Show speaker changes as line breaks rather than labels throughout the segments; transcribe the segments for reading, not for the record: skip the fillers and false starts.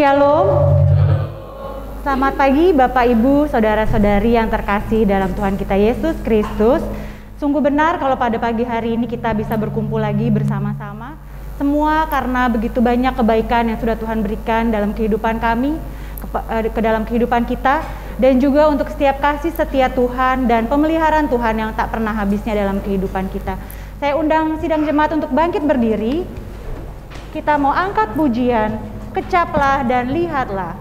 Shalom. Selamat pagi Bapak Ibu, Saudara-saudari yang terkasih dalam Tuhan kita Yesus Kristus. Sungguh benar kalau pada pagi hari ini kita bisa berkumpul lagi bersama-sama. Semua karena begitu banyak kebaikan yang sudah Tuhan berikan dalam kehidupan kami, ke dalam kehidupan kita, dan juga untuk setiap kasih setia Tuhan dan pemeliharaan Tuhan yang tak pernah habisnya dalam kehidupan kita. Saya undang sidang jemaat untuk bangkit berdiri. Kita mau angkat pujian, kecaplah dan lihatlah.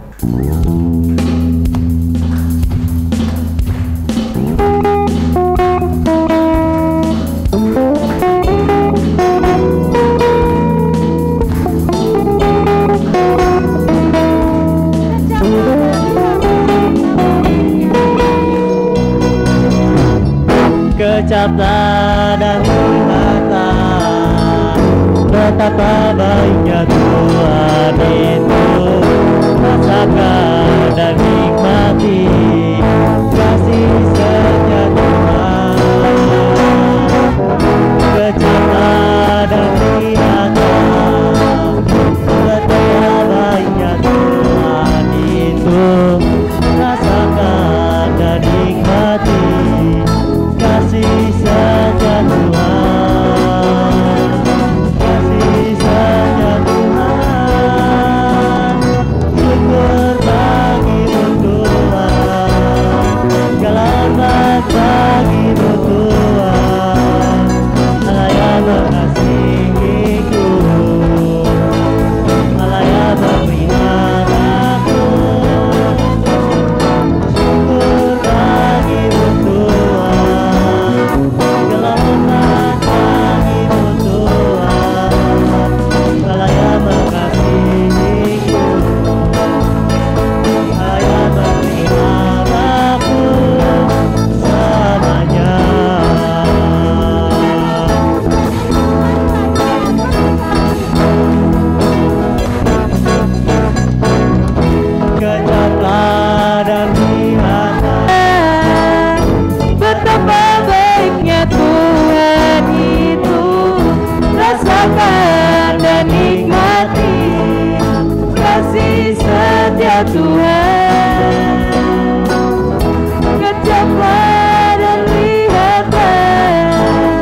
Kecaplah dan lihatlah betapa baiknya Tuhan itu. Rasakan dan nikmati kasih setia Tuhan. Kecaplah dan lihatlah betapa baiknya Tuhan itu. Rasakan dan nikmati kasih setia Tuhan, kasih setia Tuhan. Syukur bagimu Tuhan, selamat bagimu Tuhan. Allah yang mengasihiku, Allah yang memeliharaku. Syukur bagimu Tuhan, selamat bagimu Tuhan. Allah yang mengasihiku, Allah yang memeliharaku selamanya. Kecaplah dan lihatlah betapa baiknya Tuhan itu. Rasakan dan nikmati kasih setia Tuhan. Kecaplah dan lihatlah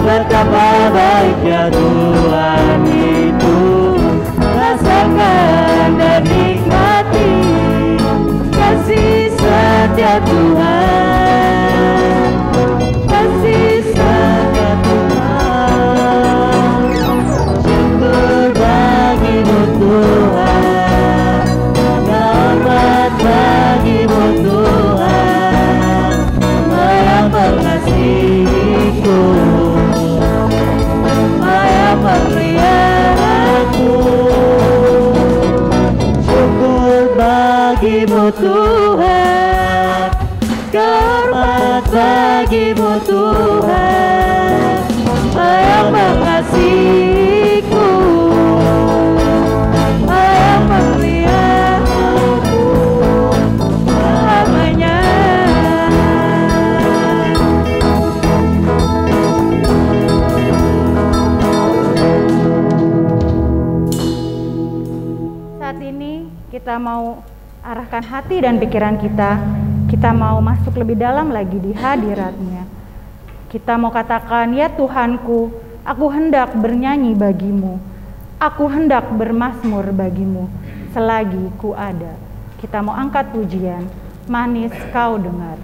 betapa baiknya Tuhan itu. Rasakan dan nikmati kasih setia Tuhan, kasih setia Tuhan. Syukur bagimu Tuhan, selamat bagimu Tuhan. Allah yang mengasihiku, Allah yang memeliharaku. Syukur bagimu Tuhan, selamat bagimu Tuhan. Allah yang mengasihiku, Allah yang memeliharaku selamanya.
Saat ini kita mau arahkan hati dan pikiran kita mau masuk lebih dalam lagi di hadirat-Nya. Kita mau katakan, ya Tuhanku, aku hendak bernyanyi bagimu, aku hendak bermazmur bagimu selagi ku ada. Kita mau angkat pujian, manis kau dengar.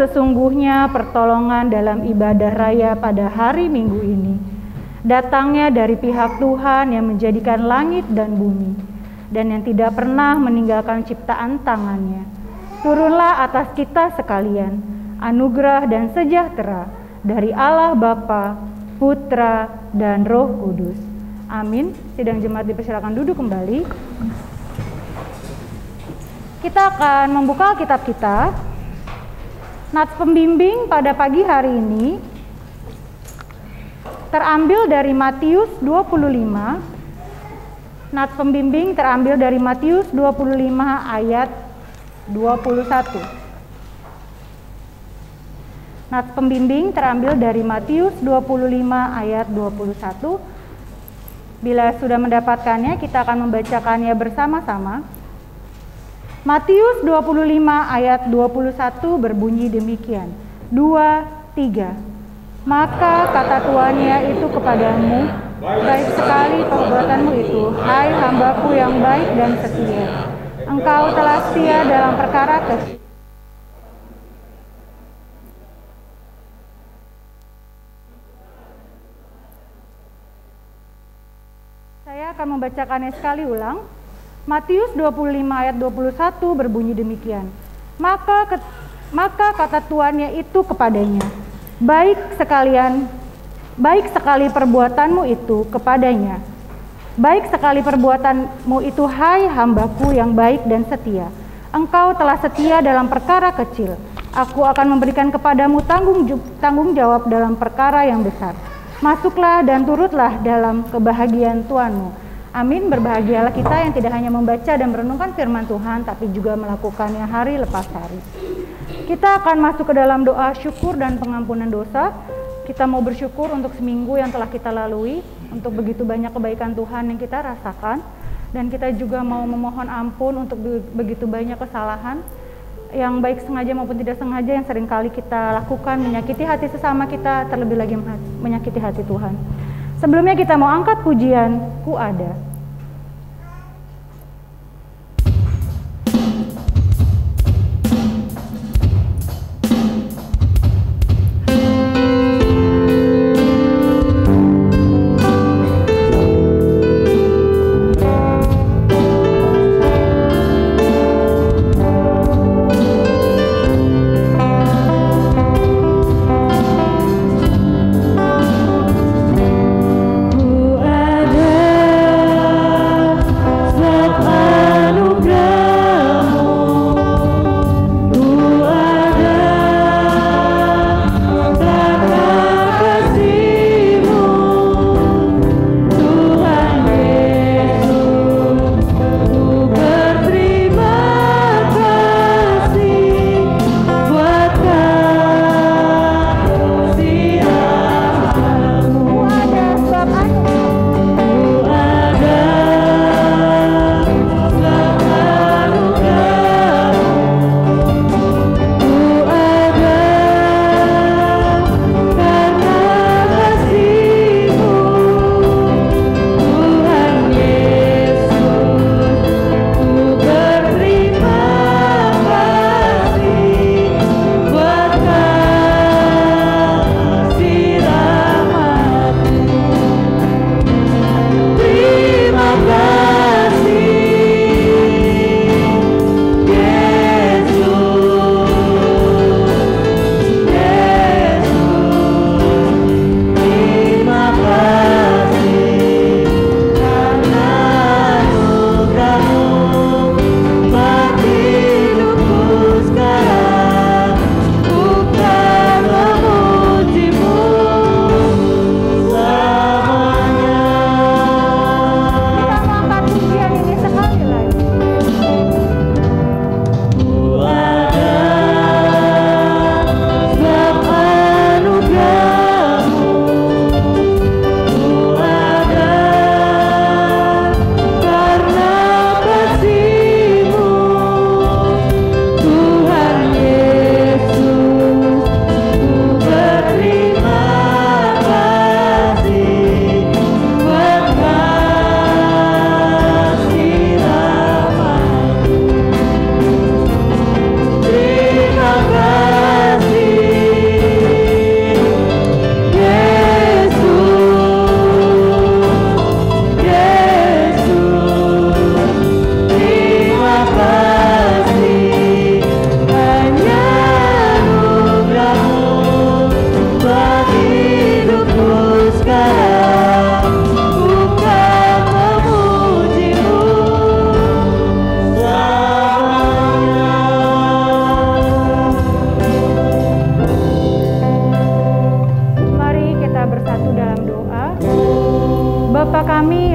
sesungguhnya pertolongan dalam ibadah raya pada hari Minggu ini datangnya dari pihak Tuhan yang menjadikan langit dan bumi, dan yang tidak pernah meninggalkan ciptaan tangannya. Turunlah atas kita sekalian anugerah dan sejahtera dari Allah Bapa, Putra, dan Roh Kudus. Amin. Sidang jemaat dipersilakan duduk kembali. Kita akan membuka Alkitab kita. Nats pembimbing pada pagi hari ini terambil dari Matius 25. Nats pembimbing terambil dari Matius 25 ayat 21. Nats pembimbing terambil dari Matius 25 ayat 21. Bila sudah mendapatkannya, kita akan membacakannya bersama-sama. Matius 25 ayat 21 berbunyi demikian. 2, 3. Maka kata tuannya itu kepadamu, baik sekali perbuatanmu itu, hai hambaku yang baik dan setia. Engkau telah setia dalam perkara kecil. Saya akan membacakannya sekali ulang. Matius 25 ayat 21 berbunyi demikian. Maka kata tuannya itu kepadanya, baik sekali perbuatanmu itu kepadanya. Baik sekali perbuatanmu itu, hai hambaku yang baik dan setia. Engkau telah setia dalam perkara kecil. Aku akan memberikan kepadamu tanggung jawab dalam perkara yang besar. Masuklah dan turutlah dalam kebahagiaan Tuhanmu. Amin. Berbahagialah kita yang tidak hanya membaca dan merenungkan firman Tuhan, tapi juga melakukannya hari lepas hari. Kita akan masuk ke dalam doa syukur dan pengampunan dosa. Kita mau bersyukur untuk seminggu yang telah kita lalui, untuk begitu banyak kebaikan Tuhan yang kita rasakan. Dan kita juga mau memohon ampun untuk begitu banyak kesalahan yang baik sengaja maupun tidak sengaja yang seringkali kita lakukan, menyakiti hati sesama kita, terlebih lagi menyakiti hati Tuhan. Sebelumnya kita mau angkat pujian Ku Ada.
Ku ada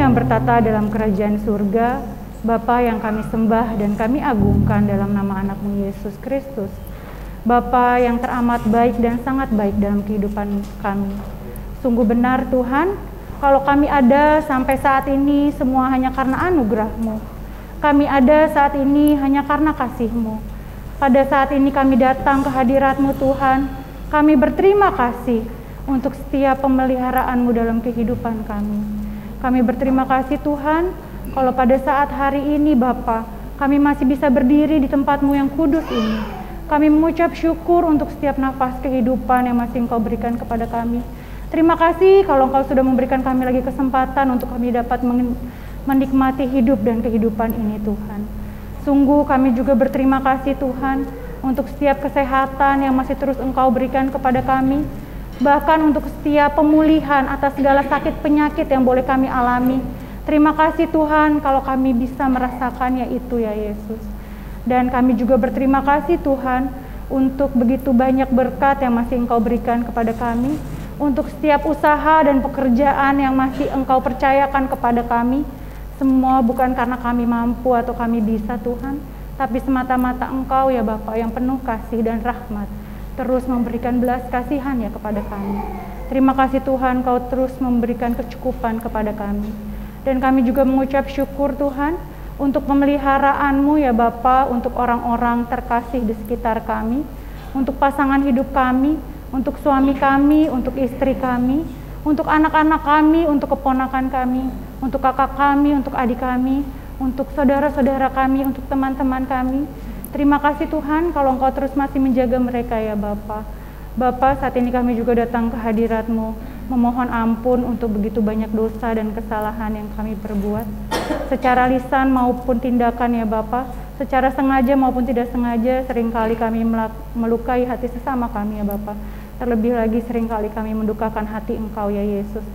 yang bertata dalam kerajaan surga, Bapa yang kami sembah dan kami agungkan dalam nama anak-Mu Yesus Kristus. Bapa yang teramat baik dan sangat baik dalam kehidupan kami. Sungguh benar Tuhan, kalau kami ada sampai saat ini semua hanya karena anugerah-Mu. Kami ada saat ini hanya karena kasih-Mu. Pada saat ini kami datang ke hadirat-Mu Tuhan, kami berterima kasih untuk setiap pemeliharaan-Mu dalam kehidupan kami. Kami berterima kasih Tuhan, kalau pada saat hari ini Bapa, kami masih bisa berdiri di tempat-Mu yang kudus ini. Kami mengucap syukur untuk setiap nafas kehidupan yang masih Engkau berikan kepada kami. Terima kasih kalau Engkau sudah memberikan kami lagi kesempatan untuk kami dapat menikmati hidup dan kehidupan ini Tuhan. Sungguh kami juga berterima kasih Tuhan untuk setiap kesehatan yang masih terus Engkau berikan kepada kami. Bahkan untuk setiap pemulihan atas segala sakit penyakit yang boleh kami alami. Terima kasih Tuhan kalau kami bisa merasakannya itu ya Yesus. Dan kami juga berterima kasih Tuhan untuk begitu banyak berkat yang masih Engkau berikan kepada kami. Untuk setiap usaha dan pekerjaan yang masih Engkau percayakan kepada kami. Semua bukan karena kami mampu atau kami bisa Tuhan, tapi semata-mata Engkau ya Bapa yang penuh kasih dan rahmat. Terus memberikan belas kasihan ya kepada kami. Terima kasih Tuhan, Kau terus memberikan kecukupan kepada kami. Dan kami juga mengucap syukur Tuhan untuk pemeliharaan-Mu ya Bapa, untuk orang-orang terkasih di sekitar kami, untuk pasangan hidup kami, untuk suami kami, untuk istri kami, untuk anak-anak kami, untuk keponakan kami, untuk kakak kami, untuk adik kami, untuk saudara-saudara kami, untuk teman-teman kami. Terima kasih Tuhan kalau Engkau terus masih menjaga mereka ya Bapa. Bapa, saat ini kami juga datang ke hadirat-Mu, memohon ampun untuk begitu banyak dosa dan kesalahan yang kami perbuat, secara lisan maupun tindakan ya Bapa, secara sengaja maupun tidak sengaja. Seringkali kami melukai hati sesama kami ya Bapa. Terlebih lagi seringkali kami mendukakan hati Engkau ya Yesus.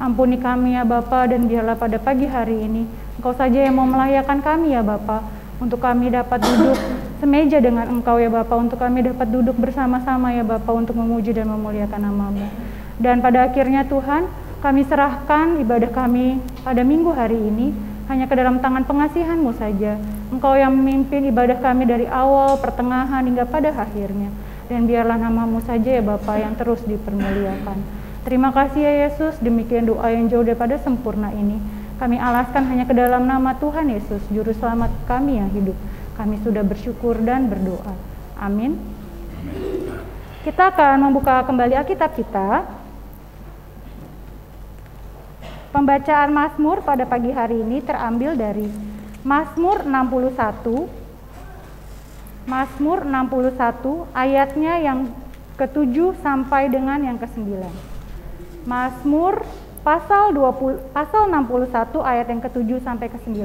Ampuni kami ya Bapa, dan biarlah pada pagi hari ini Engkau saja yang mau melayakan kami ya Bapa, untuk kami dapat duduk semeja dengan Engkau ya Bapa, untuk kami dapat duduk bersama-sama ya Bapa, untuk memuji dan memuliakan nama-Mu. Dan pada akhirnya Tuhan, kami serahkan ibadah kami pada minggu hari ini hanya ke dalam tangan pengasihan-Mu saja. Engkau yang memimpin ibadah kami dari awal, pertengahan, hingga pada akhirnya. Dan biarlah nama-Mu saja ya Bapa yang terus dipermuliakan. Terima kasih ya Yesus, demikian doa yang jauh daripada sempurna ini kami alaskan hanya ke dalam nama Tuhan Yesus, Juru Selamat kami yang hidup. Kami sudah bersyukur dan berdoa. Amin. Kita akan membuka kembali Alkitab kita. Pembacaan Mazmur pada pagi hari ini terambil dari Mazmur 61. Mazmur 61 ayatnya yang ke-7 sampai dengan yang ke-9. Mazmur pasal 61 ayat yang ke-7 sampai ke-9.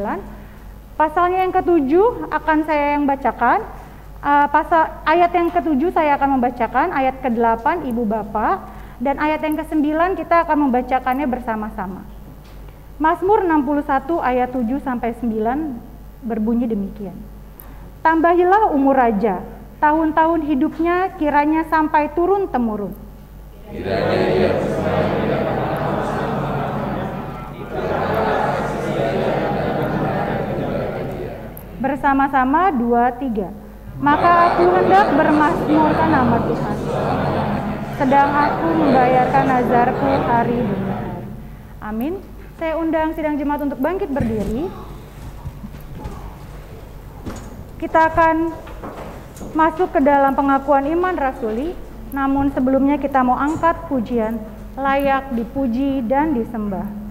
Pasalnya yang ke-7 akan saya yang bacakan. Ayat yang ke-7 saya akan membacakan, ayat ke-8 Ibu Bapak, dan ayat yang ke-9 kita akan membacakannya bersama-sama. Mazmur 61 ayat 7 sampai 9 berbunyi demikian. Tambahilah umur raja, tahun-tahun hidupnya kiranya sampai turun-temurun.
Kiranya ia
bersama-sama 2-3. Maka aku hendak bermazmurkan nama Tuhan, sedang aku membayarkan nazarku hari demi hari. Amin. Saya undang sidang jemaat untuk bangkit berdiri. Kita akan masuk ke dalam pengakuan iman rasuli, namun sebelumnya kita mau angkat pujian, layak dipuji dan disembah.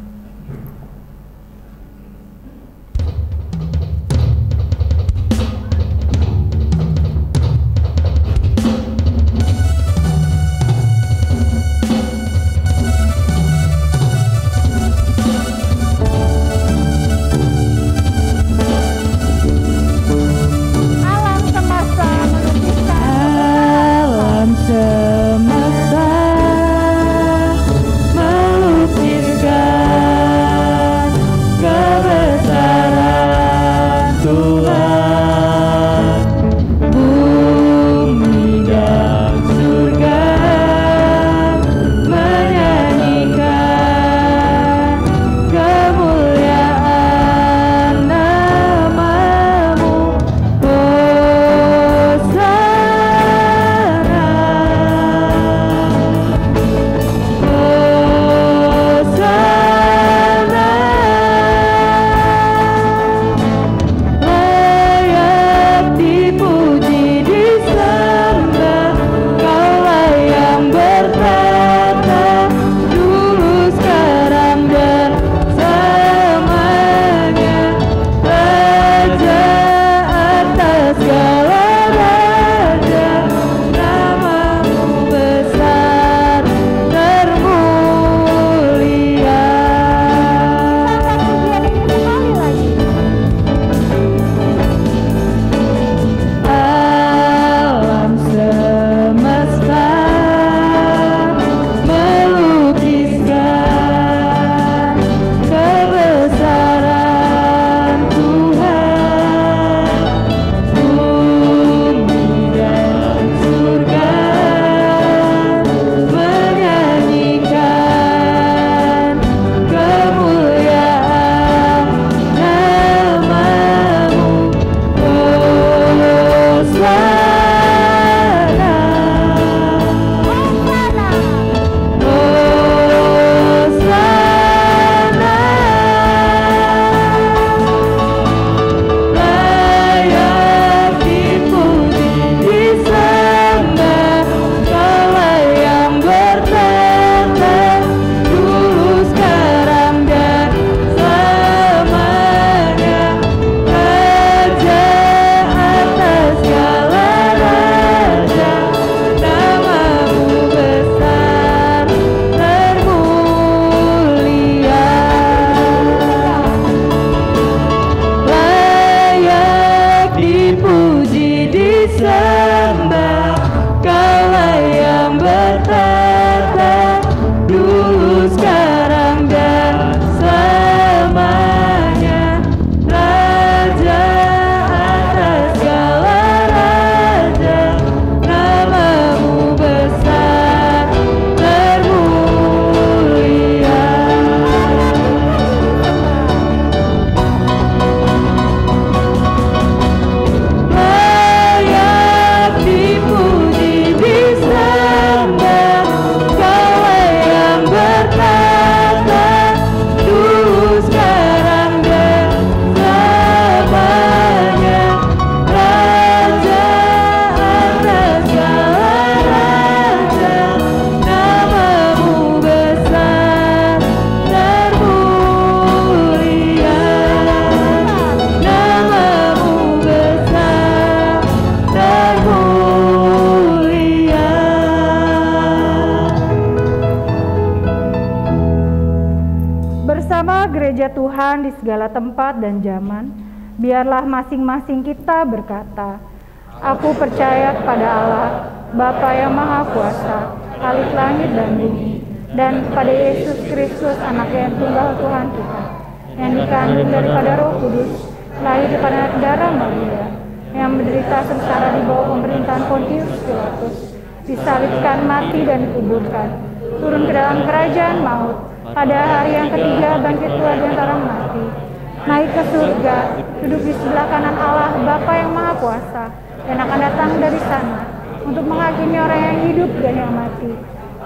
Semesta melukiskan
semua gereja Tuhan di segala tempat dan zaman, biarlah masing-masing kita berkata, aku percaya kepada Allah, Bapa yang Maha Kuasa, Khalik langit dan bumi, dan kepada Yesus Kristus, Anak yang tunggal Tuhan kita, yang dikandung daripada Roh Kudus, lahir daripada darah Maria, yang menderita sengsara di bawah pemerintahan Pontius Pilatus, disalibkan, mati dan dikuburkan, turun ke dalam kerajaan maut, pada hari yang ketiga bangkit keluar dari antara mati, naik ke surga, duduk di sebelah kanan Allah Bapa yang Maha Kuasa, dan akan datang dari sana untuk menghakimi orang yang hidup dan yang mati.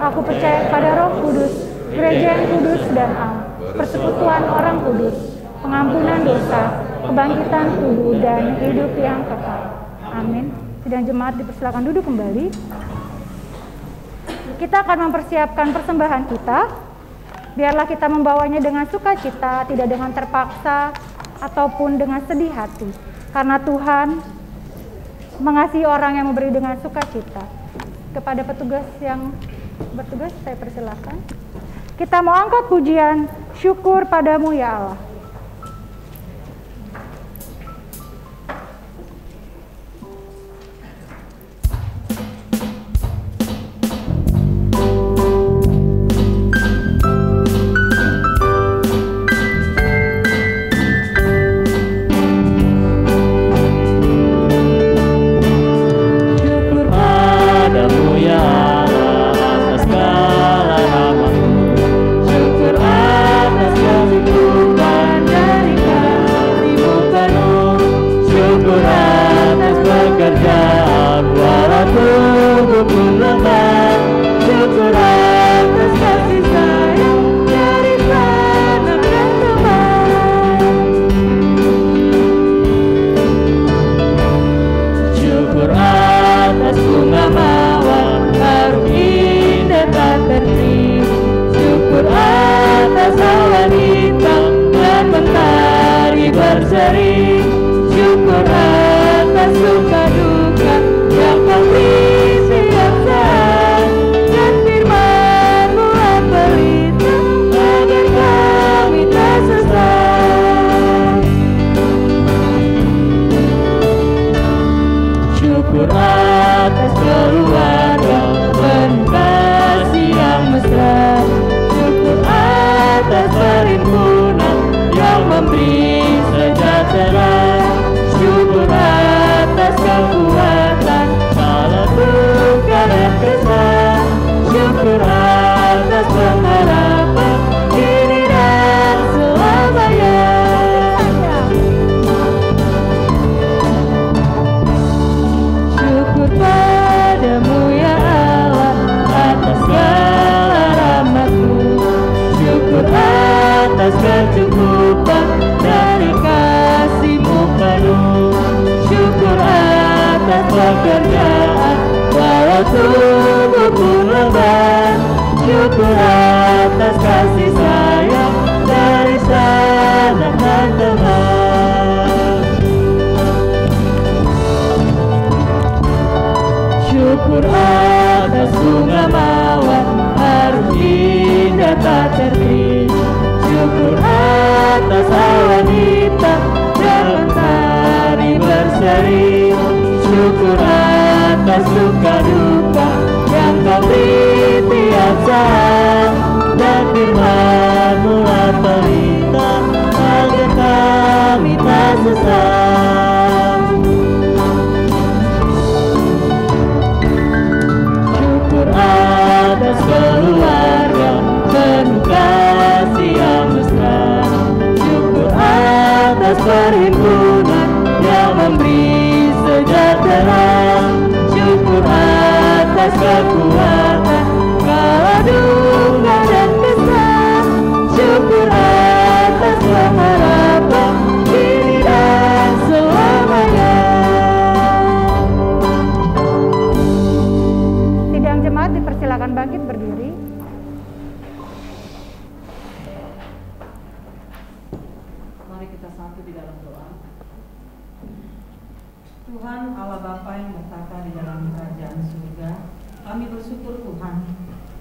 Aku percaya pada Roh Kudus, gereja yang kudus dan am, persekutuan orang kudus, pengampunan dosa, kebangkitan tubuh dan hidup yang kekal. Amin. Sidang jemaat dipersilakan duduk kembali. Kita akan mempersiapkan persembahan kita. Biarlah kita membawanya dengan sukacita, tidak dengan terpaksa ataupun dengan sedih hati. Karena Tuhan mengasihi orang yang memberi dengan sukacita. Kepada petugas yang bertugas, saya persilakan. Kita mau angkat pujian syukur padamu ya Allah.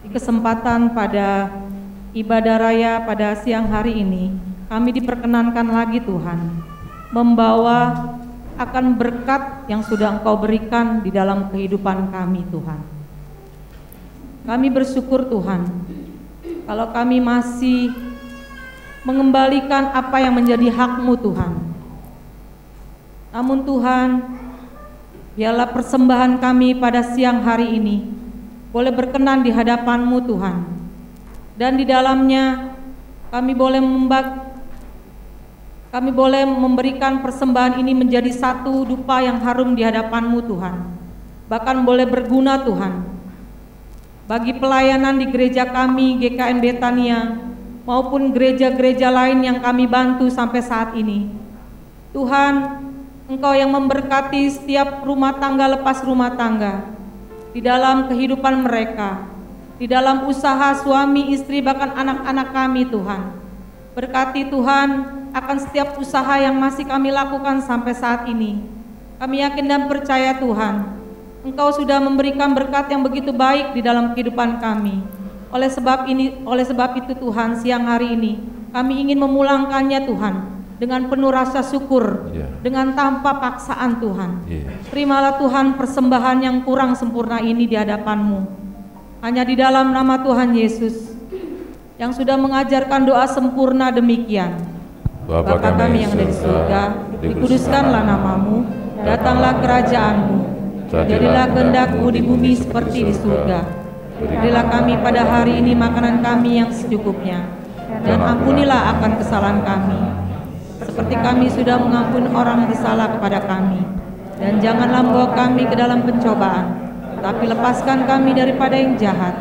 Kesempatan pada ibadah raya pada siang hari ini, kami diperkenankan lagi Tuhan, membawa akan berkat yang sudah Engkau berikan di dalam kehidupan kami Tuhan. Kami bersyukur Tuhan, kalau kami masih mengembalikan apa yang menjadi hak-Mu Tuhan. Namun Tuhan, biarlah persembahan kami pada siang hari ini boleh berkenan di hadapan-Mu Tuhan. Dan di dalamnya kami boleh memberikan persembahan ini menjadi satu dupa yang harum di hadapan-Mu Tuhan. Bahkan boleh berguna Tuhan bagi pelayanan di gereja kami GKN Betania maupun gereja-gereja lain yang kami bantu sampai saat ini. Tuhan, Engkau yang memberkati setiap rumah tangga lepas rumah tangga di dalam kehidupan mereka, di dalam usaha suami, istri, bahkan anak-anak kami Tuhan. Berkati Tuhan akan setiap usaha yang masih kami lakukan sampai saat ini. Kami yakin dan percaya Tuhan, Engkau sudah memberikan berkat yang begitu baik di dalam kehidupan kami. Oleh sebab itu Tuhan, siang hari ini kami ingin memulangkannya Tuhan dengan penuh rasa syukur, dengan tanpa paksaan Tuhan. Terimalah Tuhan persembahan yang kurang sempurna ini di hadapan-Mu. Hanya di dalam nama Tuhan Yesus yang sudah mengajarkan doa sempurna demikian. Bapa kami yang ada di surga, dikuduskanlah nama-Mu, datanglah kerajaan-Mu, jadilah kehendak-Mu di bumi seperti di surga. Berilah kami pada hari ini makanan kami yang secukupnya, dan ampunilah akan kesalahan kami, seperti kami sudah mengampuni orang bersalah kepada kami. Dan janganlah membawa kami ke dalam pencobaan, tapi lepaskan kami daripada yang jahat,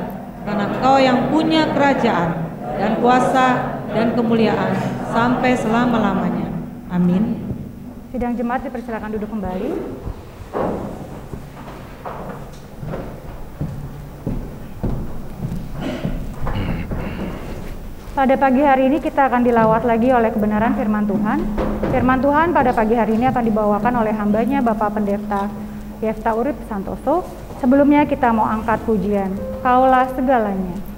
karena Engkau yang punya kerajaan dan kuasa dan kemuliaan sampai selama-lamanya. Amin.
Sidang jemaat dipersilakan duduk kembali. Pada pagi hari ini kita akan dilawat lagi oleh kebenaran firman Tuhan. Firman Tuhan pada pagi hari ini akan dibawakan oleh hambanya Bapak Pendeta Yefta Urip Santoso. Sebelumnya kita mau angkat pujian, Kaulah Segalanya.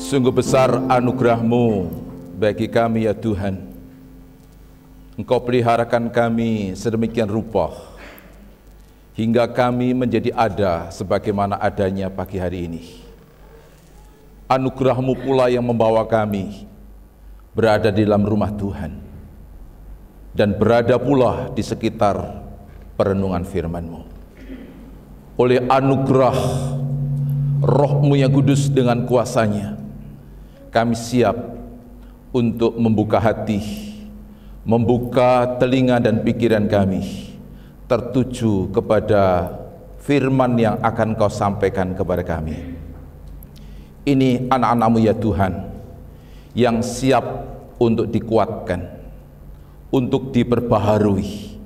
Sungguh besar anugerah-Mu bagi kami ya Tuhan. Engkau peliharakan kami sedemikian rupa hingga kami menjadi ada sebagaimana adanya pagi hari ini. Anugerah-Mu pula yang membawa kami berada di dalam rumah Tuhan dan berada pula di sekitar perenungan firman-Mu. Oleh anugerah Roh-Mu yang kudus dengan kuasanya, kami siap untuk membuka hati, membuka telinga dan pikiran kami tertuju kepada firman yang akan Kau sampaikan kepada kami. Ini anak-anak-Mu ya Tuhan, yang siap untuk dikuatkan, untuk diperbaharui,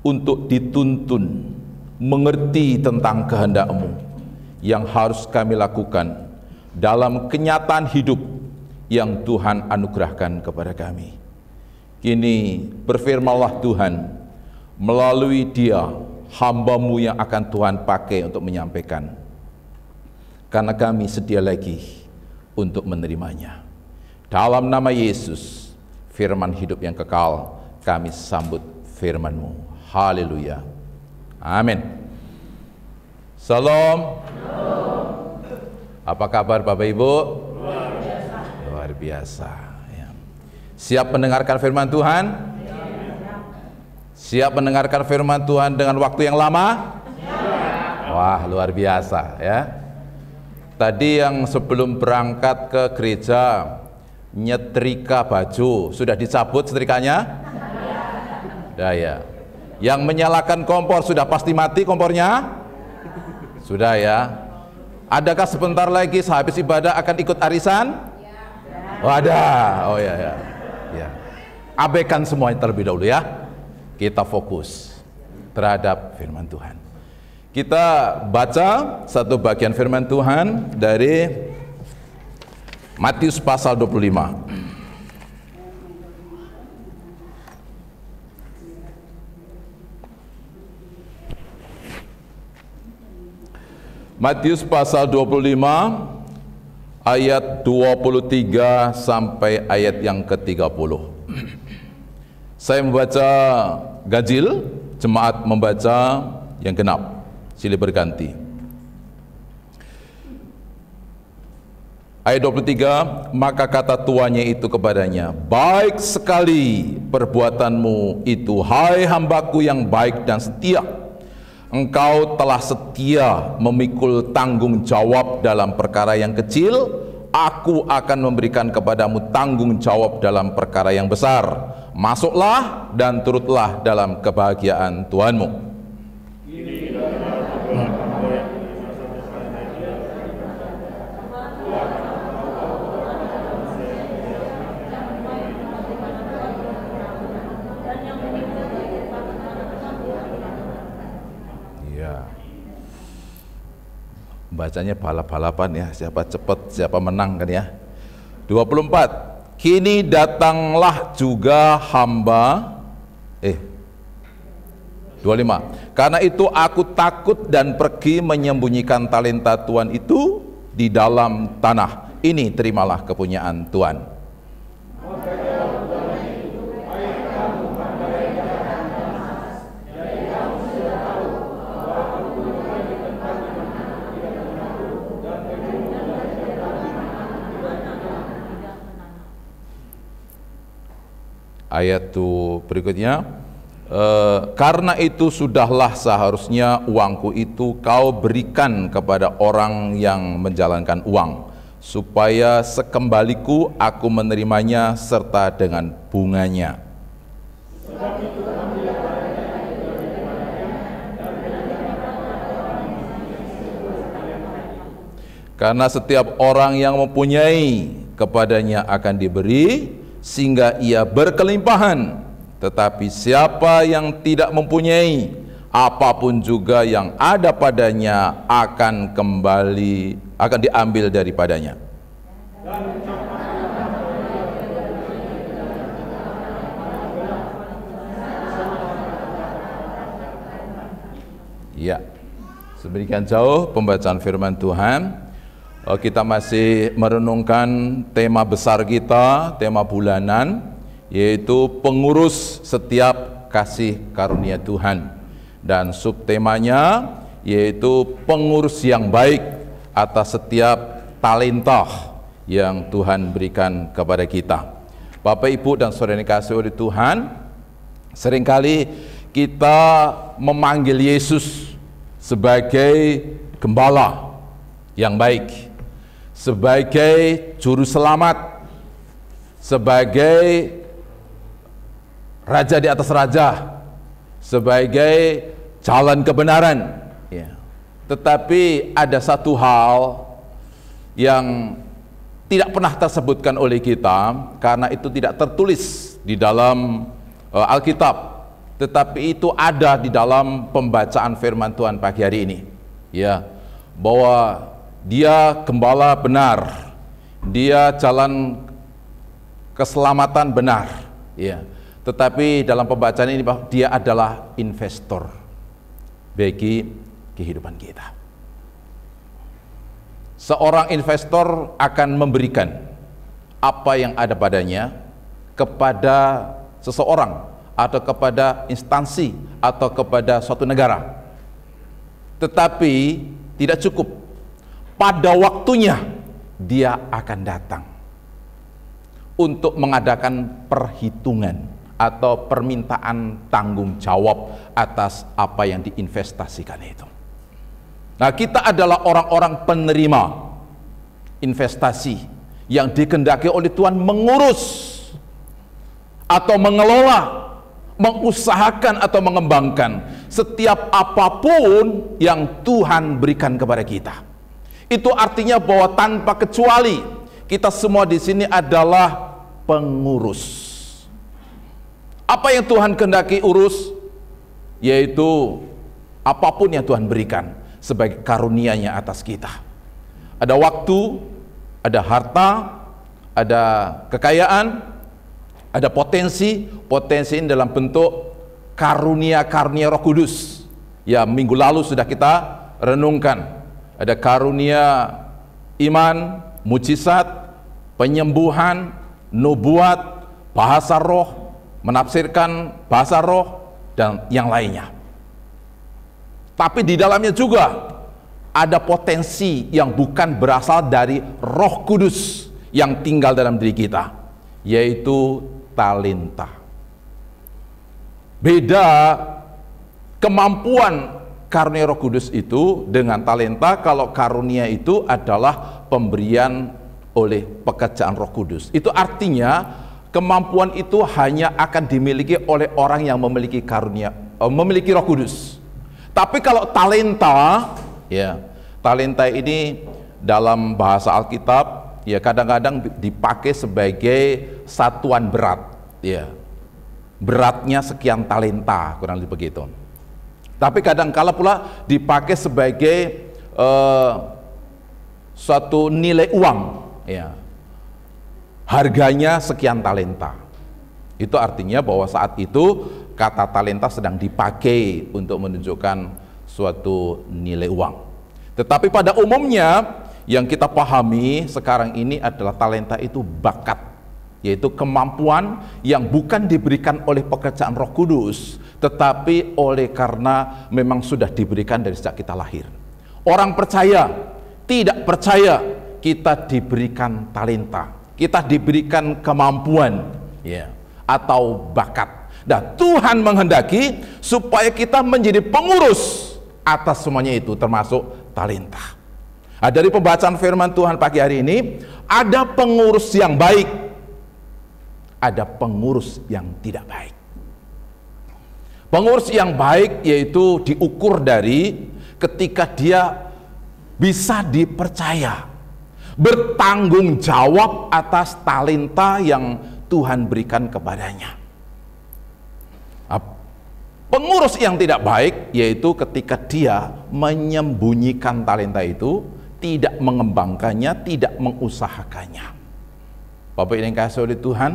untuk dituntun, mengerti tentang kehendak-Mu yang harus kami lakukan dalam kenyataan hidup yang Tuhan anugerahkan kepada kami. Kini berfirmanlah Tuhan melalui dia, hamba-Mu yang akan Tuhan pakai untuk menyampaikan. Karena kami sedia lagi untuk menerimanya. Dalam nama Yesus, firman hidup yang kekal, kami sambut firman-Mu. Haleluya. Amin. Salam. Apa kabar Bapak Ibu? Luar biasa ya. Siap mendengarkan firman Tuhan? Siap mendengarkan firman Tuhan dengan waktu yang lama? Wah, luar biasa ya. Tadi yang sebelum berangkat ke gereja nyetrika baju, sudah dicabut setrikanya? Sudah ya. Yang menyalakan kompor sudah pasti mati kompornya? Sudah ya. Adakah sebentar lagi sehabis ibadah akan ikut arisan? Oh, ada. Oh ya ya. Ya. Abaikan semuanya terlebih dahulu ya. Kita fokus terhadap firman Tuhan. Kita baca satu bagian firman Tuhan dari Matius pasal 25. Matius pasal 25 ayat 23 sampai ayat yang ke-30. Saya membaca ganjil, jemaat membaca yang genap. Silih berganti. Ayat 23, maka kata tuannya itu kepadanya, baik sekali perbuatanmu itu, hai hambaku yang baik dan setia. Engkau telah setia memikul tanggung jawab dalam perkara yang kecil, aku akan memberikan kepadamu tanggung jawab dalam perkara yang besar. Masuklah dan turutlah dalam kebahagiaan Tuhanmu. Bacanya balap-balapan ya, siapa cepat, siapa menang kan ya. 24, kini datanglah juga hamba 25, karena itu aku takut dan pergi menyembunyikan talenta Tuhan itu di dalam tanah. Ini terimalah kepunyaan Tuhan. Ayat berikutnya, karena itu sudahlah seharusnya uangku itu kau berikan kepada orang yang menjalankan uang, supaya sekembaliku aku menerimanya serta dengan bunganya. Karena setiap orang yang mempunyai kepadanya akan diberi, sehingga ia berkelimpahan. Tetapi siapa yang tidak mempunyai, apapun juga yang ada padanya akan diambil daripadanya. Ya, sedemikian jauh pembacaan firman Tuhan. Kita masih merenungkan tema besar kita, tema bulanan, yaitu pengurus setiap kasih karunia Tuhan. Dan subtemanya yaitu pengurus yang baik atas setiap talenta yang Tuhan berikan kepada kita. Bapak, Ibu, dan saudara yang dikasihi oleh Tuhan, seringkali kita memanggil Yesus sebagai gembala yang baik, sebagai juru selamat, sebagai raja di atas raja, sebagai jalan kebenaran. Tetapi ada satu hal yang tidak pernah tersebutkan oleh kita, karena itu tidak tertulis di dalam Alkitab, tetapi itu ada di dalam pembacaan firman Tuhan pagi hari ini, bahwa Dia gembala benar, Dia jalan keselamatan benar, tetapi dalam pembacaan ini bahwa Dia adalah investor bagi kehidupan kita. Seorang investor akan memberikan apa yang ada padanya kepada seseorang, atau kepada instansi, atau kepada suatu negara. Tetapi tidak cukup. Pada waktunya dia akan datang untuk mengadakan perhitungan atau permintaan tanggung jawab atas apa yang diinvestasikan itu. Nah, kita adalah orang-orang penerima investasi yang dikehendaki oleh Tuhan mengurus atau mengelola, mengusahakan atau mengembangkan setiap apapun yang Tuhan berikan kepada kita. Itu artinya bahwa tanpa kecuali kita semua di sini adalah pengurus. Apa yang Tuhan kehendaki urus, yaitu apapun yang Tuhan berikan sebagai karunia-Nya atas kita. Ada waktu, ada harta, ada kekayaan, ada potensi ini dalam bentuk karunia-karunia Roh Kudus. Minggu lalu sudah kita renungkan. Ada karunia iman, mujizat, penyembuhan, nubuat, bahasa roh, menafsirkan bahasa roh, dan yang lainnya. Tapi di dalamnya juga ada potensi yang bukan berasal dari Roh Kudus yang tinggal dalam diri kita, yaitu talenta. Beda kemampuan karunia Roh Kudus itu dengan talenta. Kalau karunia itu adalah pemberian oleh pekerjaan Roh Kudus. Itu artinya kemampuan itu hanya akan dimiliki oleh orang yang memiliki karunia, memiliki Roh Kudus. Tapi kalau talenta, talenta ini dalam bahasa Alkitab kadang-kadang dipakai sebagai satuan berat, beratnya sekian talenta, kurang lebih begitu. Tapi kadang-kala pula dipakai sebagai suatu nilai uang, harganya sekian talenta. Itu artinya bahwa saat itu kata talenta sedang dipakai untuk menunjukkan suatu nilai uang. Tetapi pada umumnya yang kita pahami sekarang ini adalah talenta itu bakat, yaitu kemampuan yang bukan diberikan oleh pekerjaan Roh Kudus, tetapi oleh karena memang sudah diberikan dari sejak kita lahir. Orang percaya, tidak percaya, kita diberikan talenta, kita diberikan kemampuan, atau bakat. Dan Tuhan menghendaki supaya kita menjadi pengurus atas semuanya itu, termasuk talenta. Nah, dari pembacaan firman Tuhan pagi hari ini, ada pengurus yang baik, ada pengurus yang tidak baik. Pengurus yang baik yaitu diukur dari ketika dia bisa dipercaya, bertanggung jawab atas talenta yang Tuhan berikan kepadanya. Pengurus yang tidak baik yaitu ketika dia menyembunyikan talenta itu, tidak mengembangkannya, tidak mengusahakannya. Bapak yang dikasihi oleh Tuhan,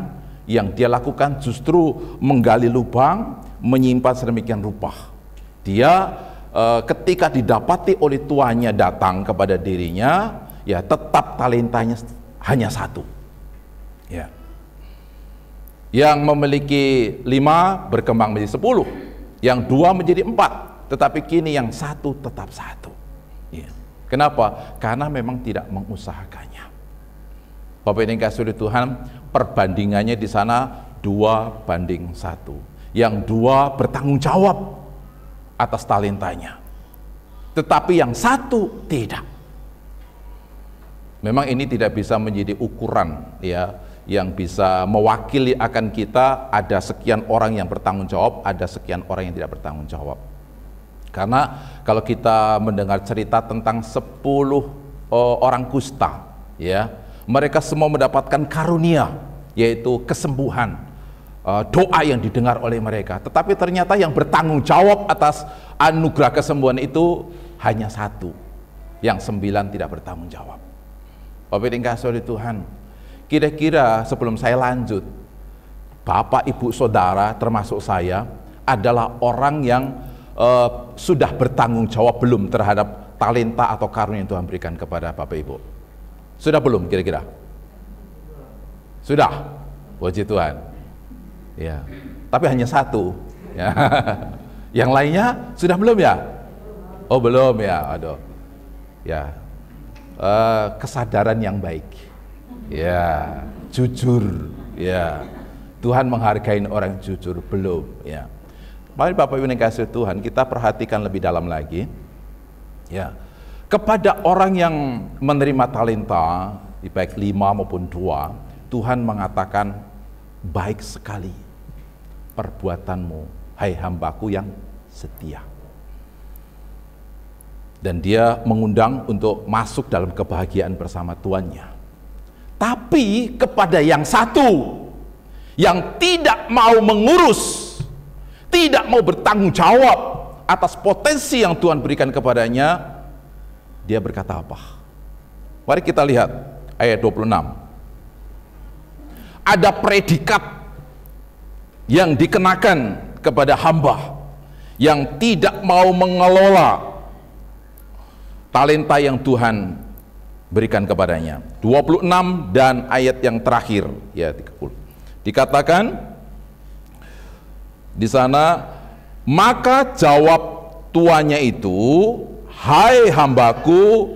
yang dia lakukan justru menggali lubang, menyimpan sedemikian rupa. Dia ketika didapati oleh tuannya datang kepada dirinya, ya tetap talentanya hanya satu. Ya. Yang memiliki 5 berkembang menjadi 10, yang 2 menjadi 4, tetapi kini yang 1 tetap 1. Ya. Kenapa? Karena memang tidak mengusahakannya. Bapak ini kasih Tuhan, perbandingannya di sana 2:1. Yang 2 bertanggung jawab atas talentanya, tetapi yang 1 tidak. Memang ini tidak bisa menjadi ukuran ya, yang bisa mewakili akan kita. Ada sekian orang yang bertanggung jawab, ada sekian orang yang tidak bertanggung jawab. Karena kalau kita mendengar cerita tentang 10 orang kusta, ya, mereka semua mendapatkan karunia, yaitu kesembuhan, doa yang didengar oleh mereka. Tetapi ternyata yang bertanggung jawab atas anugerah kesembuhan itu hanya 1, yang 9 tidak bertanggung jawab. Bapak ibu kasih Tuhan, kira-kira sebelum saya lanjut, Bapak Ibu Saudara termasuk saya adalah orang yang sudah bertanggung jawab belum terhadap talenta atau karunia yang Tuhan berikan kepada Bapak Ibu? Sudah belum kira-kira? Sudah, puji Tuhan. Ya, tapi hanya 1. Ya. Yang lainnya sudah belum ya? Oh belum ya, aduh. Ya, kesadaran yang baik. Ya, jujur. Ya, Tuhan menghargai orang jujur belum? Ya. Mari Bapak Ibu yang kasih Tuhan, kita perhatikan lebih dalam lagi. Ya, kepada orang yang menerima talenta, baik 5 maupun 2, Tuhan mengatakan, baik sekali perbuatanmu, hai hambaku yang setia. Dan dia mengundang untuk masuk dalam kebahagiaan bersama tuannya. Tapi kepada yang 1, yang tidak mau mengurus, tidak mau bertanggung jawab atas potensi yang Tuhan berikan kepadanya, dia berkata apa? Mari kita lihat ayat 26. Ada predikat yang dikenakan kepada hamba yang tidak mau mengelola talenta yang Tuhan berikan kepadanya. 26 dan ayat yang terakhir, ya 30. Dikatakan di sana, maka jawab tuannya itu, hai hambaku,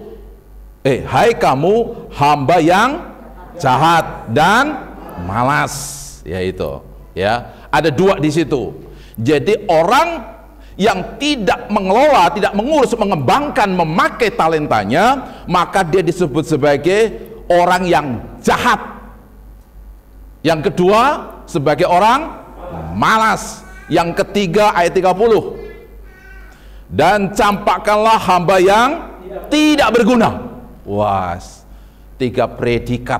hai kamu hamba yang jahat dan malas, yaitu, ya, ada 2 di situ. Jadi orang yang tidak mengelola, tidak mengurus, mengembangkan, memakai talentanya, maka dia disebut sebagai orang yang jahat. Yang kedua sebagai orang malas. Yang ketiga ayat 30, dan campakkanlah hamba yang tidak berguna. Wah, 3 predikat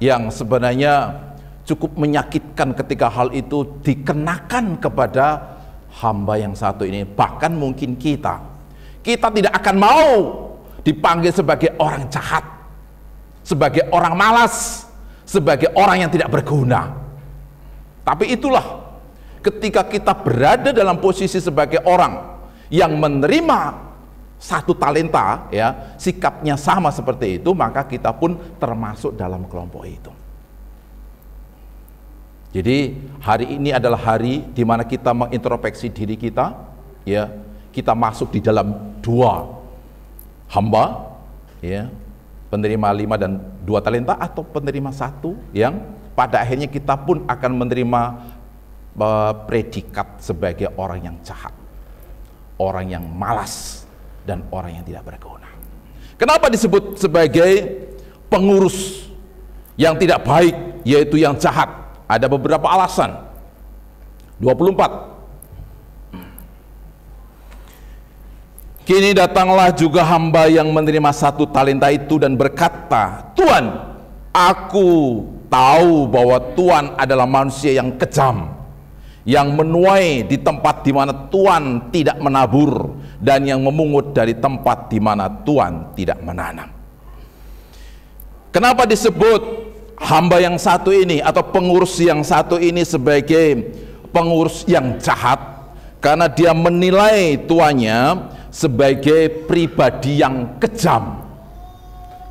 yang sebenarnya cukup menyakitkan ketika hal itu dikenakan kepada hamba yang 1 ini. Bahkan mungkin kita tidak akan mau dipanggil sebagai orang jahat, sebagai orang malas, sebagai orang yang tidak berguna. Tapi itulah, ketika kita berada dalam posisi sebagai orang yang menerima 1 talenta, ya, sikapnya sama seperti itu, maka kita pun termasuk dalam kelompok itu. Jadi hari ini adalah hari di mana kita mengintrospeksi diri kita, ya, kita masuk di dalam 2 hamba, ya, penerima 5 dan 2 talenta, atau penerima 1 yang pada akhirnya kita pun akan menerima predikat sebagai orang yang jahat, orang yang malas, dan orang yang tidak berguna. Kenapa disebut sebagai pengurus yang tidak baik, yaitu yang jahat? Ada beberapa alasan. 24. Kini datanglah juga hamba yang menerima 1 talenta itu dan berkata, Tuan, aku tahu bahwa Tuan adalah manusia yang kejam, yang menuai di tempat di mana Tuhan tidak menabur, dan yang memungut dari tempat di mana Tuhan tidak menanam. Kenapa disebut hamba yang 1 ini atau pengurus yang 1 ini sebagai pengurus yang jahat? Karena dia menilai tuannya sebagai pribadi yang kejam.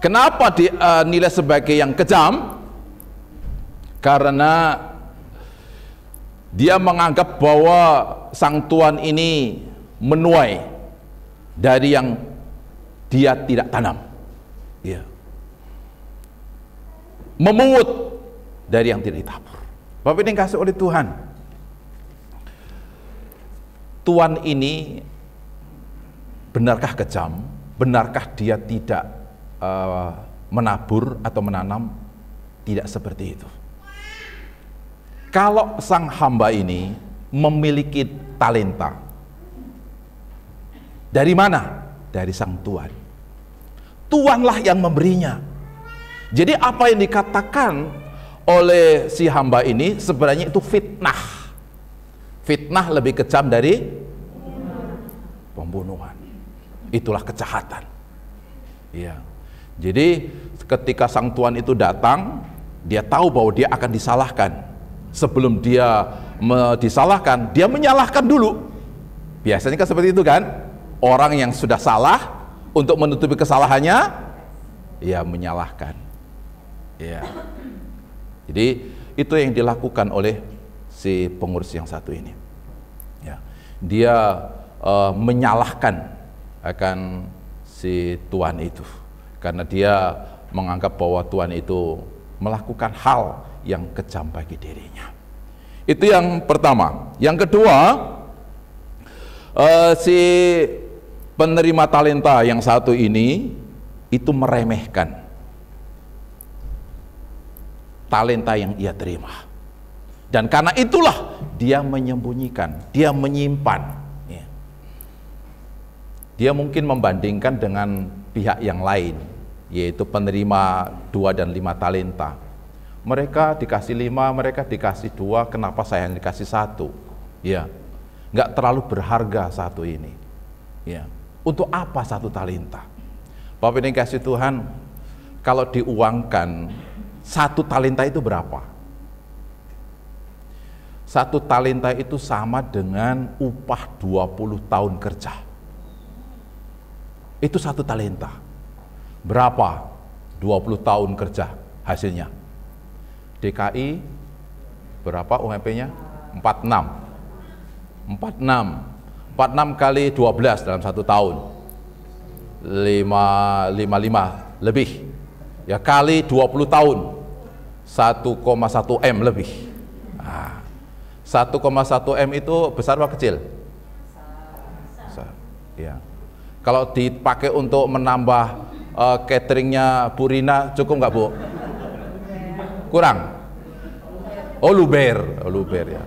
Kenapa dinilai sebagai yang kejam? Karena dia menganggap bahwa sang tuan ini menuai dari yang dia tidak tanam, ya. Memungut dari yang tidak ditabur. Bapak ini dikasih oleh Tuhan. Tuan ini benarkah kejam? Benarkah dia tidak menabur atau menanam? Tidak seperti itu. Kalau sang hamba ini memiliki talenta, dari mana? Dari sang tuan. Tuanlah yang memberinya. Jadi apa yang dikatakan oleh si hamba ini sebenarnya itu fitnah. Fitnah lebih kejam dari pembunuhan. Itulah kejahatan. Ya. Jadi ketika sang tuan itu datang, dia tahu bahwa dia akan disalahkan. Sebelum dia disalahkan, dia menyalahkan dulu. Biasanya kan seperti itu kan? Orang yang sudah salah, untuk menutupi kesalahannya, ya menyalahkan. Ya. Jadi itu yang dilakukan oleh si pengurus yang satu ini. Ya. Dia menyalahkan akan si tuan itu, karena dia menganggap bahwa tuan itu melakukan hal yang kejam bagi dirinya. Itu yang pertama. Yang kedua, si penerima talenta yang satu ini itu meremehkan talenta yang ia terima, dan karena itulah dia menyembunyikan, dia menyimpan, ya. Dia mungkin membandingkan dengan pihak yang lain, yaitu penerima 2 dan 5 talenta. Mereka dikasih 5, mereka dikasih 2, kenapa saya yang dikasih 1? Ya, nggak terlalu berharga satu ini. Ya, untuk apa 1 talenta? Bapak ini kasih Tuhan, kalau diuangkan 1 talenta itu berapa? 1 talenta itu sama dengan upah 20 tahun kerja. Itu 1 talenta. Berapa? 20 tahun kerja hasilnya. DKI berapa UMP-nya? 46 kali 12 dalam 1 tahun 55 lebih, ya, kali 20 tahun 1,1 M lebih. Nah, 1,1 M itu besar apa kecil? Besar. Ya. Kalau dipakai untuk menambah cateringnya Bu Rina, cukup nggak Bu? Kurang? Oh, luber ya.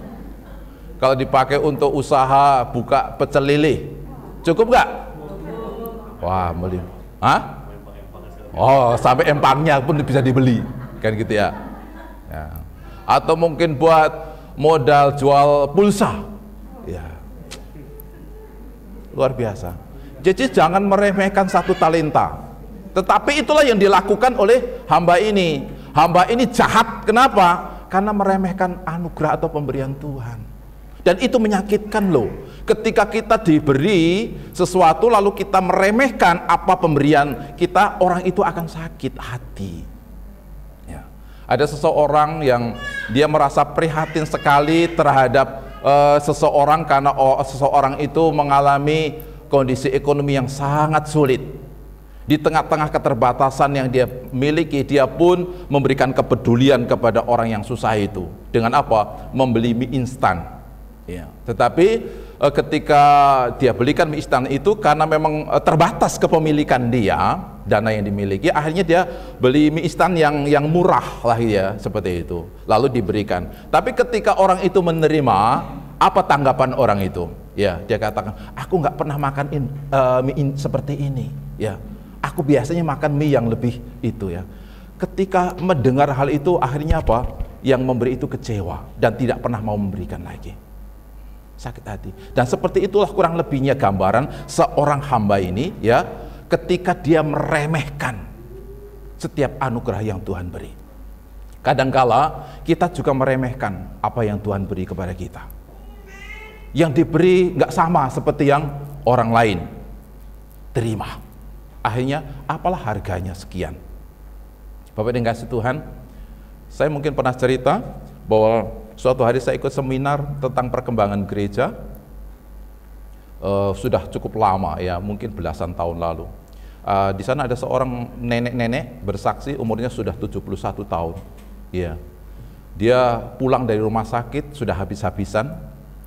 Kalau dipakai untuk usaha buka pecel lele, cukup nggak? Wah, beli. Hah? Oh, sampai empangnya pun bisa dibeli, kan gitu ya. Ya. Atau mungkin buat modal jual pulsa, ya. Luar biasa. Jadi jangan meremehkan 1 talenta. Tetapi itulah yang dilakukan oleh hamba ini. Hamba ini jahat, kenapa? Karena meremehkan anugerah atau pemberian Tuhan. Dan itu menyakitkan loh. Ketika kita diberi sesuatu lalu kita meremehkan apa pemberian kita, orang itu akan sakit hati. Ya. Ada seseorang yang dia merasa prihatin sekali terhadap seseorang karena seseorang itu mengalami kondisi ekonomi yang sangat sulit. Di tengah-tengah keterbatasan yang dia miliki, dia pun memberikan kepedulian kepada orang yang susah itu. Dengan apa? Membeli mie instan. Ya. Tetapi ketika dia belikan mie instan itu, karena memang terbatas kepemilikan dia, dana yang dimiliki, akhirnya dia beli mie instan yang murah lah ya, seperti itu. Lalu diberikan. Tapi ketika orang itu menerima, apa tanggapan orang itu? Ya, dia katakan, aku nggak pernah makan mie seperti ini. Ya. Aku biasanya makan mie yang lebih itu ya. Ketika mendengar hal itu, akhirnya apa? Yang memberi itu kecewa dan tidak pernah mau memberikan lagi. Sakit hati. Dan seperti itulah kurang lebihnya gambaran seorang hamba ini ya, ketika dia meremehkan setiap anugerah yang Tuhan beri. Kadangkala kita juga meremehkan apa yang Tuhan beri kepada kita. Yang diberi nggak sama seperti yang orang lain terima. Akhirnya apalah harganya sekian, Bapak yang kasih Tuhan, saya mungkin pernah cerita bahwa suatu hari saya ikut seminar tentang perkembangan gereja, sudah cukup lama ya, mungkin belasan tahun lalu. Di sana ada seorang nenek-nenek bersaksi, umurnya sudah 71 tahun. Ya, dia pulang dari rumah sakit sudah habis-habisan,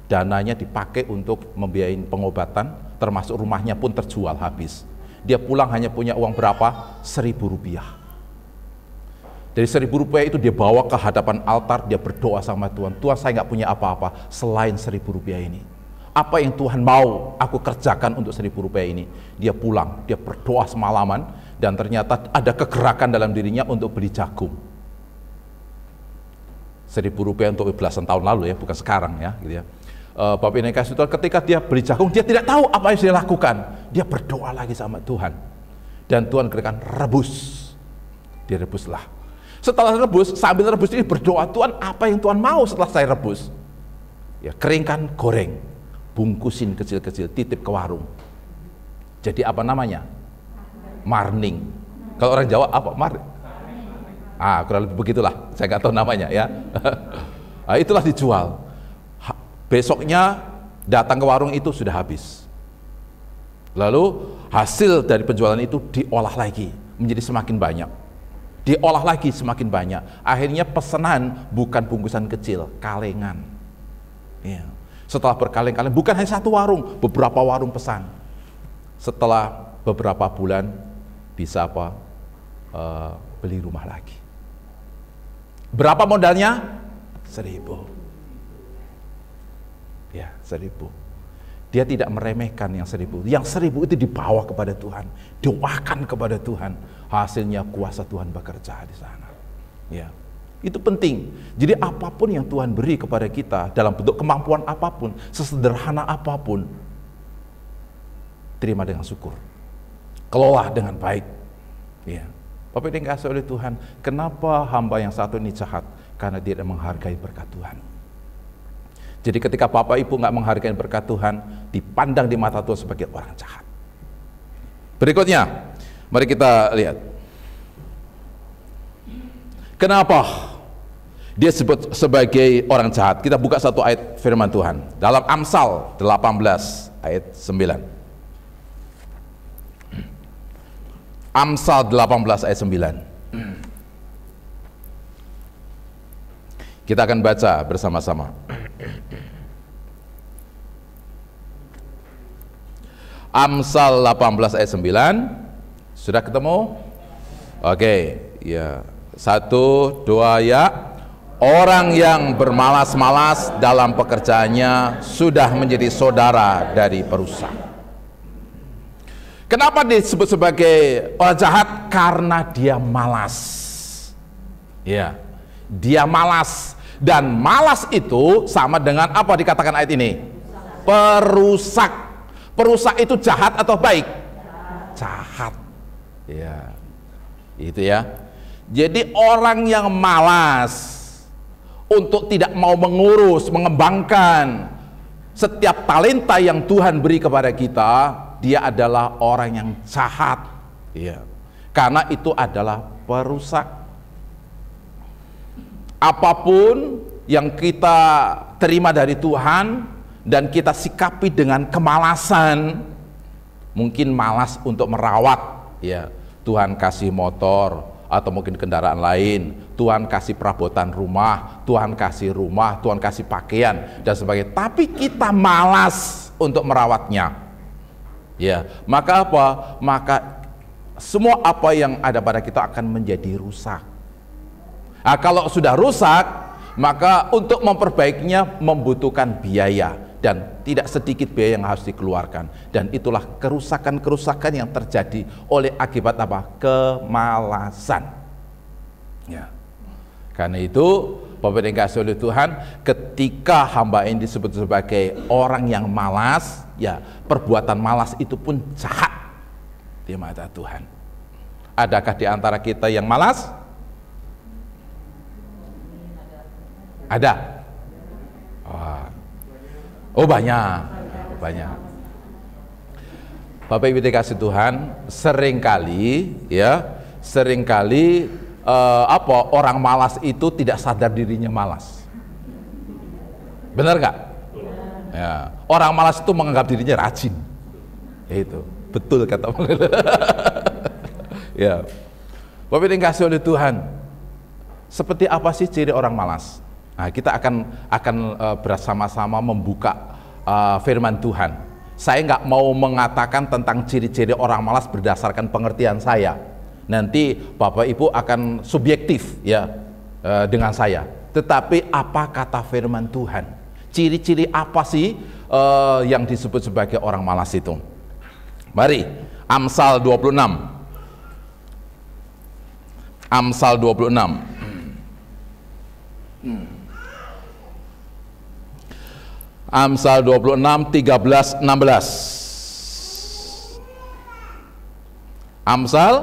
dananya dipakai untuk membiayain pengobatan, termasuk rumahnya pun terjual habis. Dia pulang hanya punya uang berapa? 1.000 rupiah. Dari 1.000 rupiah itu dia bawa ke hadapan altar, dia berdoa sama Tuhan. Tuhan, saya nggak punya apa-apa selain 1.000 rupiah ini. Apa yang Tuhan mau aku kerjakan untuk 1.000 rupiah ini? Dia pulang, dia berdoa semalaman, dan ternyata ada kegerakan dalam dirinya untuk beli jagung. 1.000 rupiah untuk belasan tahun lalu ya, bukan sekarang ya, gitu ya. Bapak ini kasih Tuhan, ketika dia beli jagung, dia tidak tahu apa yang dia lakukan. Dia berdoa lagi sama Tuhan, dan Tuhan berikan rebus. Direbuslah. Setelah rebus, sambil rebus ini berdoa, Tuhan, apa yang Tuhan mau setelah saya rebus? Ya, keringkan, goreng, bungkusin kecil-kecil, titip ke warung. Jadi apa namanya? Marning. Kalau orang Jawa apa? Marning. Kurang lebih begitulah. Saya nggak tahu namanya ya. Itulah dijual. Besoknya datang ke warung itu sudah habis. Lalu hasil dari penjualan itu diolah lagi menjadi semakin banyak. Diolah lagi semakin banyak. Akhirnya pesanan bukan bungkusan kecil, kalengan. Ya. Setelah berkaleng-kaleng, bukan hanya satu warung, beberapa warung pesan. Setelah beberapa bulan bisa beli rumah lagi. Berapa modalnya? 1.000. Ya, 1.000. Dia tidak meremehkan yang 1.000. Yang 1.000 itu dibawa kepada Tuhan, doakan kepada Tuhan. Hasilnya kuasa Tuhan bekerja di sana. Ya, itu penting. Jadi apapun yang Tuhan beri kepada kita dalam bentuk kemampuan apapun, sesederhana apapun, terima dengan syukur, kelola dengan baik. Ya, Bapak yang dikasihi oleh Tuhan, kenapa hamba yang satu ini jahat? Karena dia tidak menghargai berkat Tuhan. Jadi ketika Bapak Ibu nggak menghargai berkat Tuhan, dipandang di mata Tuhan sebagai orang jahat. Berikutnya, mari kita lihat. Kenapa dia disebut sebagai orang jahat? Kita buka satu ayat firman Tuhan. Dalam Amsal 18 ayat 9. Amsal 18 ayat 9. Kita akan baca bersama-sama. Amsal 18 ayat 9. Sudah ketemu? Oke, ya. 1, 2 ya. Orang yang bermalas-malas dalam pekerjaannya sudah menjadi saudara dari perusak. Kenapa disebut sebagai orang jahat? Karena dia malas. Ya, dia malas. Dan malas itu sama dengan apa dikatakan ayat ini? Perusak. Perusak itu jahat atau baik? Jahat. Ya, itu ya. Jadi orang yang malas untuk tidak mau mengurus, mengembangkan setiap talenta yang Tuhan beri kepada kita, dia adalah orang yang jahat. Ya. Karena itu adalah perusak. Apapun yang kita terima dari Tuhan dan kita sikapi dengan kemalasan, mungkin malas untuk merawat, ya, Tuhan kasih motor atau mungkin kendaraan lain, Tuhan kasih perabotan rumah, Tuhan kasih rumah, Tuhan kasih pakaian dan sebagainya, tapi kita malas untuk merawatnya, ya, maka apa? Maka semua apa yang ada pada kita akan menjadi rusak. Nah, kalau sudah rusak, maka untuk memperbaikinya membutuhkan biaya, dan tidak sedikit biaya yang harus dikeluarkan, dan itulah kerusakan-kerusakan yang terjadi oleh akibat apa? Kemalasan. Ya. Karena itu Bapak yang dikasihi oleh Tuhan, ketika hamba ini disebut sebagai orang yang malas, ya, perbuatan malas itu pun jahat di mata Tuhan. Adakah di antara kita yang malas? Ada. Oh banyak. Bapak Ibu dikasih Tuhan, seringkali orang malas itu tidak sadar dirinya malas. Benar nggak? Ya, orang malas itu menganggap dirinya rajin. Itu betul kata ya. Bapak yang dikasihi oleh Tuhan, seperti apa sih ciri orang malas? Nah, kita akan bersama-sama membuka firman Tuhan. Saya nggak mau mengatakan tentang ciri-ciri orang malas berdasarkan pengertian saya. Nanti Bapak Ibu akan subjektif ya dengan saya. Tetapi apa kata firman Tuhan? Ciri-ciri apa sih yang disebut sebagai orang malas itu? Mari, Amsal 26. Amsal 26. Amsal 26, 13, 16. Amsal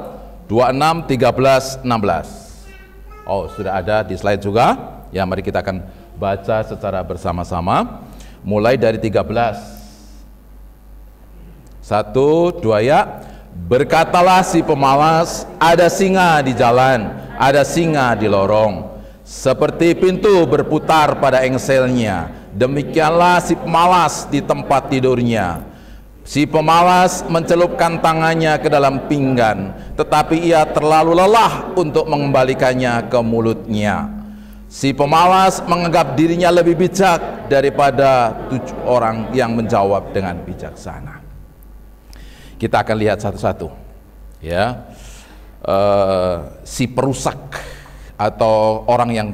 26, 13, 16. Oh, sudah ada di slide juga. Ya, mari kita akan baca secara bersama-sama. Mulai dari 13. 1, 2 ya. Berkatalah si pemalas, ada singa di jalan, ada singa di lorong. Seperti pintu berputar pada engselnya, demikianlah si pemalas di tempat tidurnya. Si pemalas mencelupkan tangannya ke dalam pinggan, tetapi ia terlalu lelah untuk mengembalikannya ke mulutnya. Si pemalas menganggap dirinya lebih bijak daripada 7 orang yang menjawab dengan bijaksana. Kita akan lihat satu-satu ya. Si perusak atau orang yang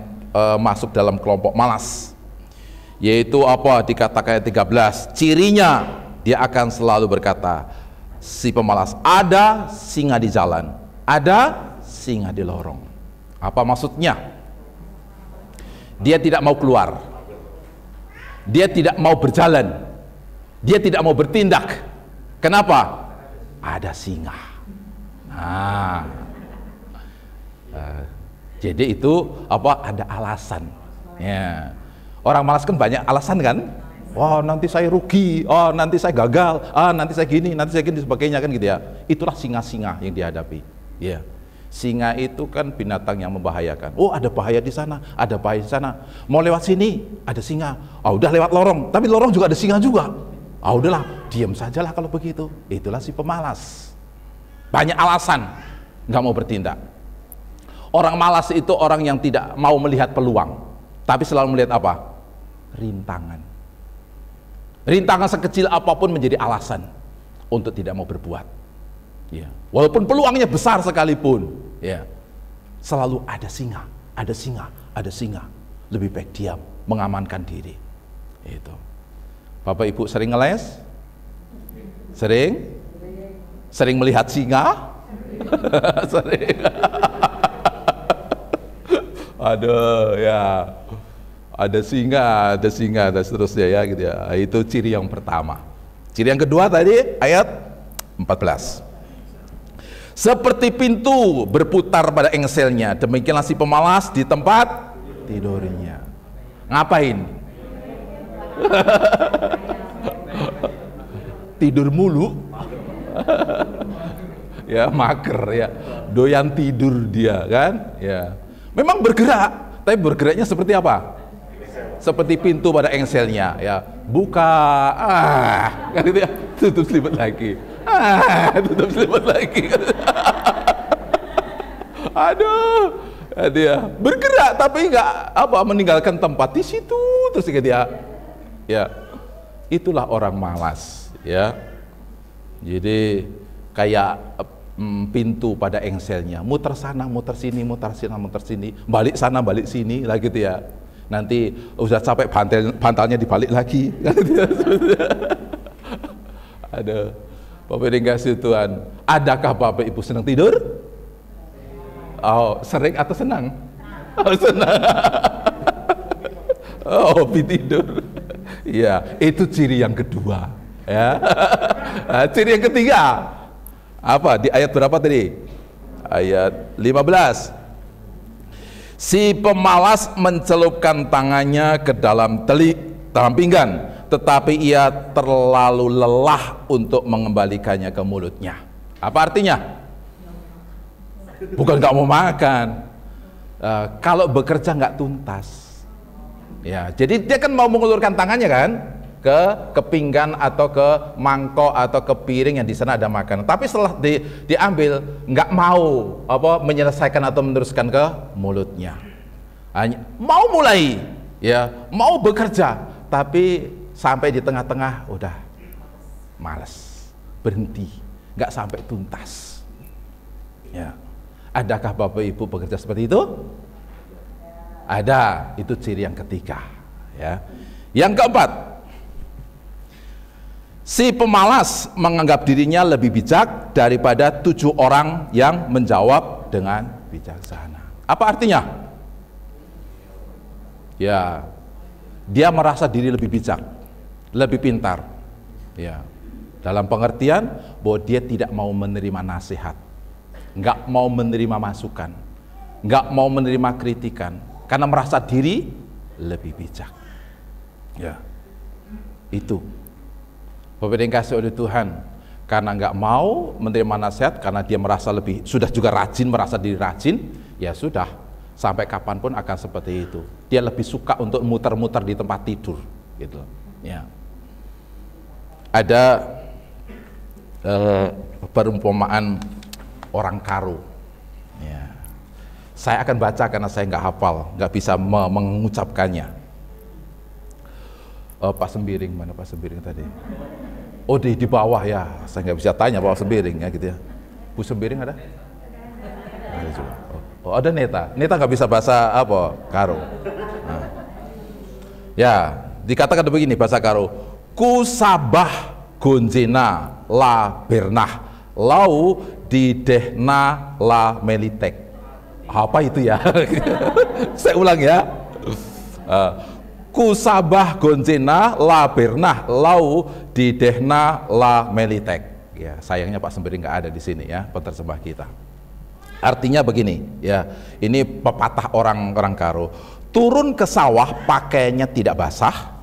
masuk dalam kelompok malas, yaitu apa? Dikatakan ayat 13, cirinya dia akan selalu berkata, si pemalas, ada singa di jalan, ada singa di lorong. Apa maksudnya? Dia tidak mau keluar, dia tidak mau berjalan, dia tidak mau bertindak. Kenapa? Ada singa. Jadi itu apa? Ada alasan. Ya. Orang malas kan banyak alasan kan? Wah, nanti saya rugi, oh nanti saya gagal, nanti saya gini, sebagainya kan gitu ya. Itulah singa-singa yang dihadapi. Ya. Singa itu kan binatang yang membahayakan. Oh, ada bahaya di sana, ada bahaya di sana. Mau lewat sini, ada singa. Udah lewat lorong, tapi lorong juga ada singa juga. Udahlah, diam sajalah kalau begitu. Itulah si pemalas. Banyak alasan, nggak mau bertindak. Orang malas itu orang yang tidak mau melihat peluang, tapi selalu melihat apa? Rintangan. Rintangan sekecil apapun menjadi alasan untuk tidak mau berbuat. Ya. Walaupun peluangnya besar sekalipun, ya, selalu ada singa, ada singa, ada singa. Lebih baik diam, mengamankan diri. Itu. Bapak Ibu sering ngeles? Sering melihat singa? Sering. Aduh ya, ada singa dan seterusnya ya gitu ya. Itu ciri yang pertama. Ciri yang kedua tadi ayat 14. Seperti pintu berputar pada engselnya, demikianlah si pemalas di tempat tidurnya. Ngapain? Tidur mulu. Ya, mager ya. Doyan tidur dia kan? Ya. Memang bergerak, tapi bergeraknya seperti apa? Seperti pintu pada engselnya ya. Buka, kan gitu ya. Tutup selimut lagi. Tutup selimut lagi. Aduh. Dia bergerak tapi nggak meninggalkan tempat di situ terus dia. Ya, itulah orang malas ya. Jadi kayak pintu pada engselnya, muter sana, muter sini, balik sana, balik sini lah gitu ya. Nanti udah capek bantalnya dibalik lagi. Ada Bapak dikasih Tuhan. Adakah Bapak Ibu senang tidur? Oh, sering atau senang? Oh, senang. Oh, hobi tidur. Ya, itu ciri yang kedua. Ya, ciri yang ketiga apa? Di ayat berapa tadi? Ayat 15. Si pemalas mencelupkan tangannya ke dalam pinggan, tetapi ia terlalu lelah untuk mengembalikannya ke mulutnya. Apa artinya? Bukan nggak mau makan, kalau bekerja nggak tuntas. Ya, jadi dia kan mau mengulurkan tangannya kan ke pinggan atau ke mangkok atau ke piring yang di sana ada makanan. Tapi setelah diambil nggak mau menyelesaikan atau meneruskan ke mulutnya. Hanya mau mulai, ya mau bekerja, tapi sampai di tengah-tengah udah malas, berhenti, nggak sampai tuntas. Ya, adakah Bapak Ibu bekerja seperti itu? Ada, itu ciri yang ketiga. Ya, yang keempat, si pemalas menganggap dirinya lebih bijak daripada 7 orang yang menjawab dengan bijaksana. Apa artinya? Ya, dia merasa diri lebih bijak, lebih pintar. Ya, dalam pengertian bahwa dia tidak mau menerima nasihat, nggak mau menerima masukan, nggak mau menerima kritikan, karena merasa diri lebih bijak. Ya, itu. Bapak yang kasih oleh Tuhan, karena nggak mau menerima nasihat, karena dia merasa sudah juga rajin, merasa diri rajin, ya sudah. Sampai kapanpun akan seperti itu. Dia lebih suka untuk muter-muter di tempat tidur, gitu. Ya. Ada perumpamaan orang karo. Ya. Saya akan baca karena saya nggak hafal, nggak bisa mengucapkannya. Pak Sembiring, mana Pak Sembiring tadi? Oh di bawah ya. Saya nggak bisa tanya Pak Sembiring ya gitu ya. Bu Sembiring ada? Ada juga. Oh, ada Neta nggak bisa bahasa apa karo. Nah. Ya, dikatakan begini bahasa karo, kusabah gonjena la bernah lau didehna la melitek. Apa itu ya? Saya ulang ya. Kusabah gonjena la bernah lau didehna la melitek. Ya, sayangnya Pak Sembiring nggak ada di sini ya, penerjemah kita. Artinya begini, ya, ini pepatah orang karo. Turun ke sawah pakaiannya tidak basah,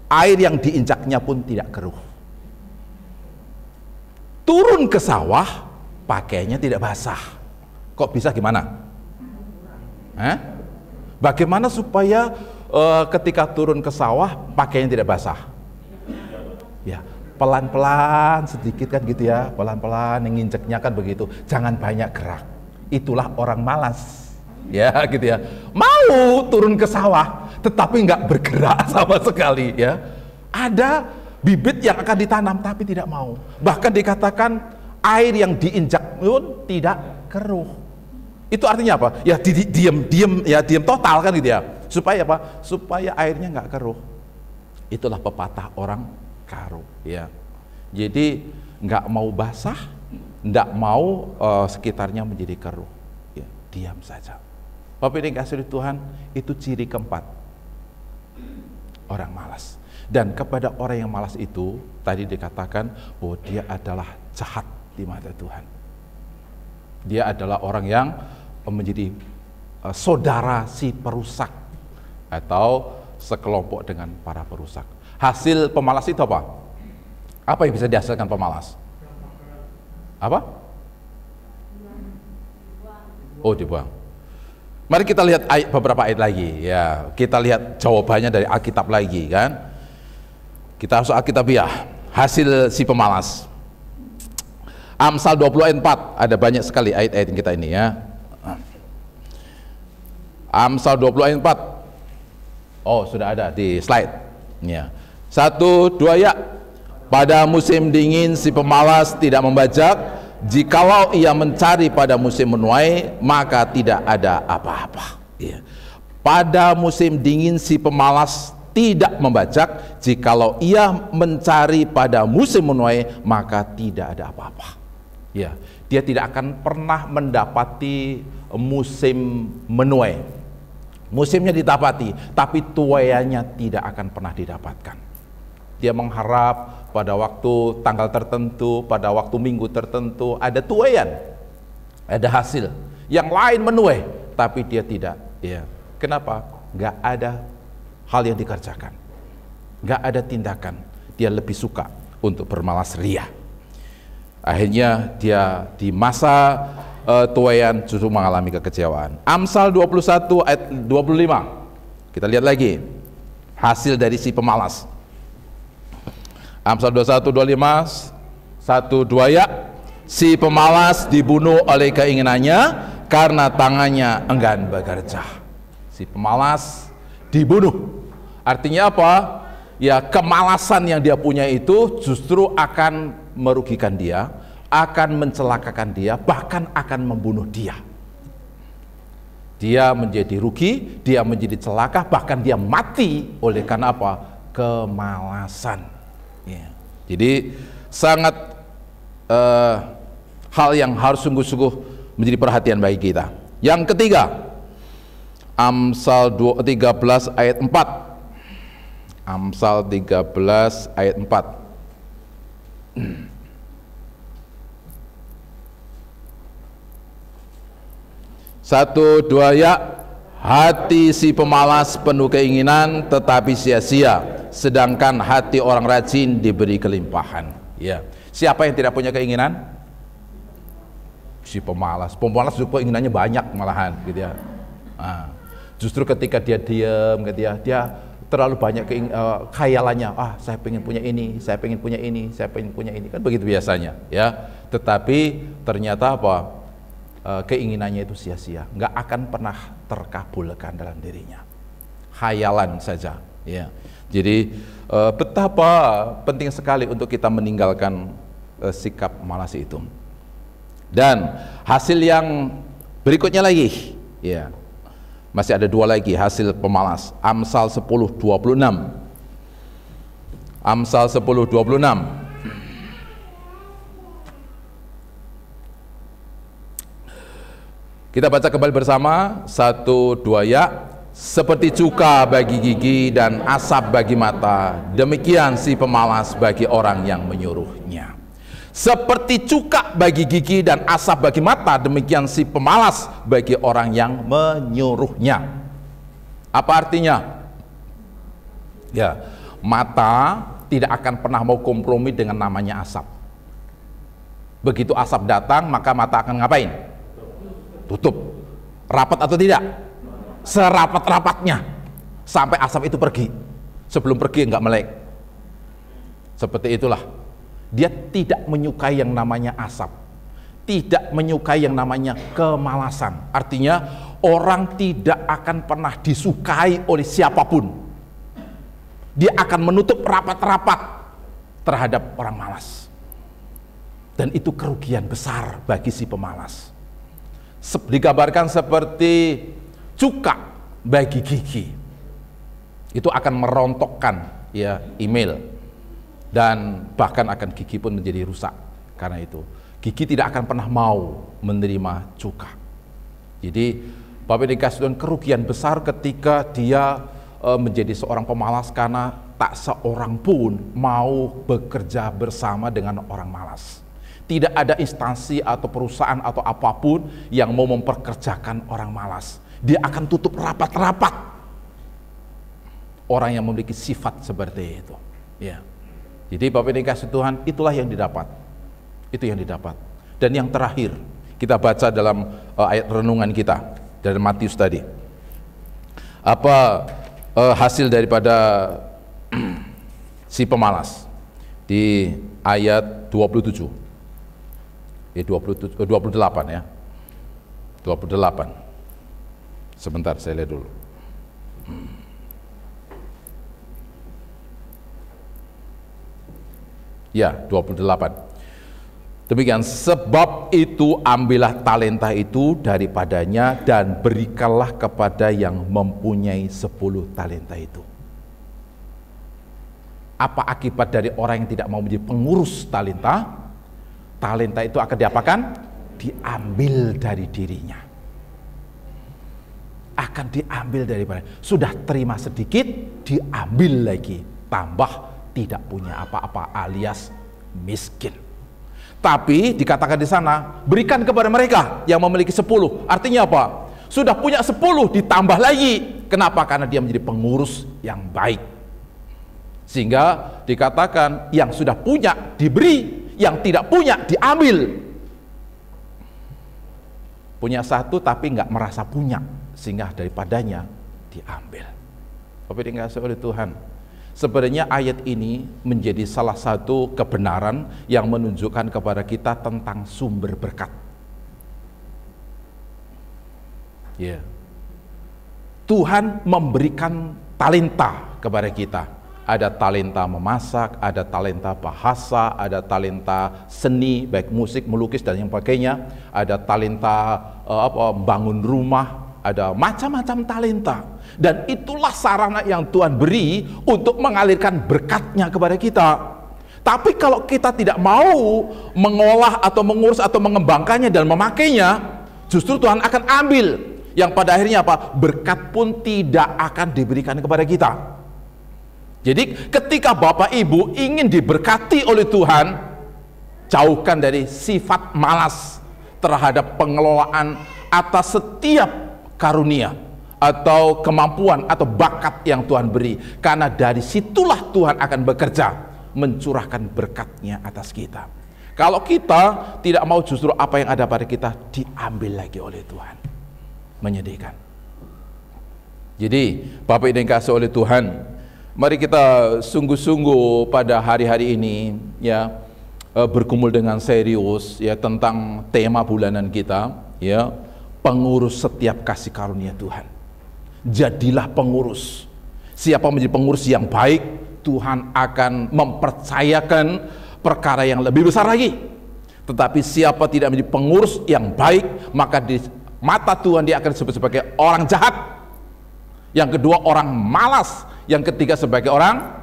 air yang diinjaknya pun tidak keruh. Turun ke sawah pakaiannya tidak basah. Kok bisa gimana? Bagaimana supaya ketika turun ke sawah pakaiannya tidak basah? Ya, pelan-pelan sedikit kan gitu ya, pelan-pelan nginjeknya kan begitu. Jangan banyak gerak. Itulah orang malas, ya gitu ya. Mau turun ke sawah, tetapi nggak bergerak sama sekali, ya. Ada bibit yang akan ditanam, tapi tidak mau. Bahkan dikatakan air yang diinjak pun tidak keruh. Itu artinya apa? Ya diam total kan gitu ya. Supaya apa? Supaya airnya nggak keruh. Itulah pepatah orang karo, ya. Jadi nggak mau basah, tidak mau sekitarnya menjadi keruh, ya, diam saja. Bapak yang kasih Tuhan, itu ciri keempat orang malas. Dan kepada orang yang malas itu tadi dikatakan bahwa dia adalah jahat di mata Tuhan. Dia adalah orang yang menjadi saudara si perusak atau sekelompok dengan para perusak. Hasil pemalas itu apa? Apa yang bisa dihasilkan pemalas? Apa? Oh, dibuang. Mari kita lihat beberapa ayat lagi, ya. Kita lihat jawabannya dari Alkitab lagi, kan? Kita masuk Alkitabiah. Hasil si pemalas. Amsal 20 ayat 4. Ada banyak sekali ayat-ayat kita ini, ya. Amsal 20 ayat 4. Oh, sudah ada di slide. Ya. 1, 2 ya. Pada musim dingin si pemalas tidak membajak, jikalau ia mencari pada musim menuai, maka tidak ada apa-apa. Ya. Pada musim dingin si pemalas tidak membajak, jikalau ia mencari pada musim menuai, maka tidak ada apa-apa. Ya, dia tidak akan pernah mendapati musim menuai. Musimnya didapati, tapi tuaiannya tidak akan pernah didapatkan. Dia mengharap pada waktu tanggal tertentu, pada waktu minggu tertentu ada tuaian, ada hasil. Yang lain menuai, tapi dia tidak. Ya. Kenapa? Gak ada hal yang dikerjakan, gak ada tindakan. Dia lebih suka untuk bermalas ria. Akhirnya dia di masa tuaian justru mengalami kekecewaan. Amsal 21 ayat 25. Kita lihat lagi hasil dari si pemalas. Amsal 21 25 1-2 ya. Si pemalas dibunuh oleh keinginannya karena tangannya enggan bekerja. Si pemalas dibunuh. Artinya apa? Ya, kemalasan yang dia punya itu justru akan merugikan dia, akan mencelakakan dia, bahkan akan membunuh dia. Dia menjadi rugi, dia menjadi celaka, bahkan dia mati oleh karena apa? Kemalasan. Ya. Jadi sangat hal yang harus sungguh-sungguh menjadi perhatian bagi kita. Yang ketiga, Amsal 13 ayat 4. Amsal 13 ayat 4. 1-2 ya. Hati si pemalas penuh keinginan tetapi sia-sia, sedangkan hati orang rajin diberi kelimpahan. Ya. Siapa yang tidak punya keinginan? Si pemalas. Pemalas juga keinginannya banyak malahan, gitu ya. Nah, justru ketika dia diam, gitu ya, dia terlalu banyak khayalannya. Saya pengen punya ini, saya pengen punya ini, saya pengen punya ini, kan begitu biasanya, ya. Tetapi ternyata apa? Keinginannya itu sia-sia, nggak akan pernah terkabulkan dalam dirinya. Khayalan saja, ya. Jadi betapa penting sekali untuk kita meninggalkan sikap malas itu. Dan hasil yang berikutnya lagi, ya. Masih ada 2 lagi hasil pemalas. Amsal 10:26. Amsal 10:26. Kita baca kembali bersama. 1-2 ya. Seperti cuka bagi gigi dan asap bagi mata, demikian si pemalas bagi orang yang menyuruhnya. Seperti cuka bagi gigi dan asap bagi mata, demikian si pemalas bagi orang yang menyuruhnya. Apa artinya? Ya, mata tidak akan pernah mau kompromi dengan namanya asap. Begitu asap datang, maka mata akan ngapain? Tutup. Rapat atau tidak? Serapat-rapatnya sampai asap itu pergi. Sebelum pergi enggak melek. Seperti itulah. Dia tidak menyukai yang namanya asap, tidak menyukai yang namanya kemalasan. Artinya orang tidak akan pernah disukai oleh siapapun. Dia akan menutup rapat-rapat terhadap orang malas. Dan itu kerugian besar bagi si pemalas. Digambarkan seperti cuka bagi gigi. Itu akan merontokkan ya email. Dan bahkan akan gigi pun menjadi rusak. Karena itu gigi tidak akan pernah mau menerima cuka. Jadi Bapak Ibu dikasih Tuhan, kerugian besar ketika dia menjadi seorang pemalas, karena tak seorang pun mau bekerja bersama dengan orang malas. Tidak ada instansi atau perusahaan atau apapun yang mau memperkerjakan orang malas. Dia akan tutup rapat-rapat orang yang memiliki sifat seperti itu. Ya. Jadi Bapak Ibu dikasih Tuhan, itulah yang didapat. Itu yang didapat. Dan yang terakhir, kita baca dalam ayat renungan kita dari Matius tadi. Apa hasil daripada si pemalas di ayat 27. 28 ya. 28. Sebentar saya lihat dulu. Ya, 28. Demikian, sebab itu ambillah talenta itu daripadanya dan berikanlah kepada yang mempunyai 10 talenta itu. Apa akibat dari orang yang tidak mau menjadi pengurus talenta? Talenta itu akan diapakan? Diambil dari dirinya. Akan diambil daripada. Sudah terima sedikit, diambil lagi. Tambah tidak punya apa-apa alias miskin. Tapi dikatakan di sana, berikan kepada mereka yang memiliki 10. Artinya apa? Sudah punya 10 ditambah lagi. Kenapa? Karena dia menjadi pengurus yang baik. Sehingga dikatakan yang sudah punya diberi, yang tidak punya diambil. Punya satu tapi nggak merasa punya, sehingga daripadanya diambil. Bapak dikasih oleh Tuhan, sebenarnya ayat ini menjadi salah satu kebenaran yang menunjukkan kepada kita tentang sumber berkat. Ya, Tuhan memberikan talenta kepada kita. Ada talenta memasak, ada talenta bahasa, ada talenta seni, baik musik, melukis dan yang sebagainya. Ada talenta bangun rumah, ada macam-macam talenta. Dan itulah sarana yang Tuhan beri untuk mengalirkan berkatnya kepada kita. Tapi kalau kita tidak mau mengolah atau mengurus atau mengembangkannya dan memakainya, justru Tuhan akan ambil. Yang pada akhirnya apa? Berkat pun tidak akan diberikan kepada kita. Jadi ketika Bapak Ibu ingin diberkati oleh Tuhan, jauhkan dari sifat malas terhadap pengelolaan atas setiap karunia atau kemampuan atau bakat yang Tuhan beri. Karena dari situlah Tuhan akan bekerja, mencurahkan berkatnya atas kita. Kalau kita tidak mau, justru apa yang ada pada kita diambil lagi oleh Tuhan. Menyedihkan. Jadi Bapak Ibu yang dikasihi oleh Tuhan, mari kita sungguh-sungguh pada hari-hari ini ya bergumul dengan serius ya tentang tema bulanan kita ya, pengurus setiap kasih karunia Tuhan. Jadilah pengurus. Siapa menjadi pengurus yang baik, Tuhan akan mempercayakan perkara yang lebih besar lagi. Tetapi siapa tidak menjadi pengurus yang baik, maka di mata Tuhan dia akan disebut sebagai orang jahat. Yang kedua, orang malas. Yang ketiga, sebagai orang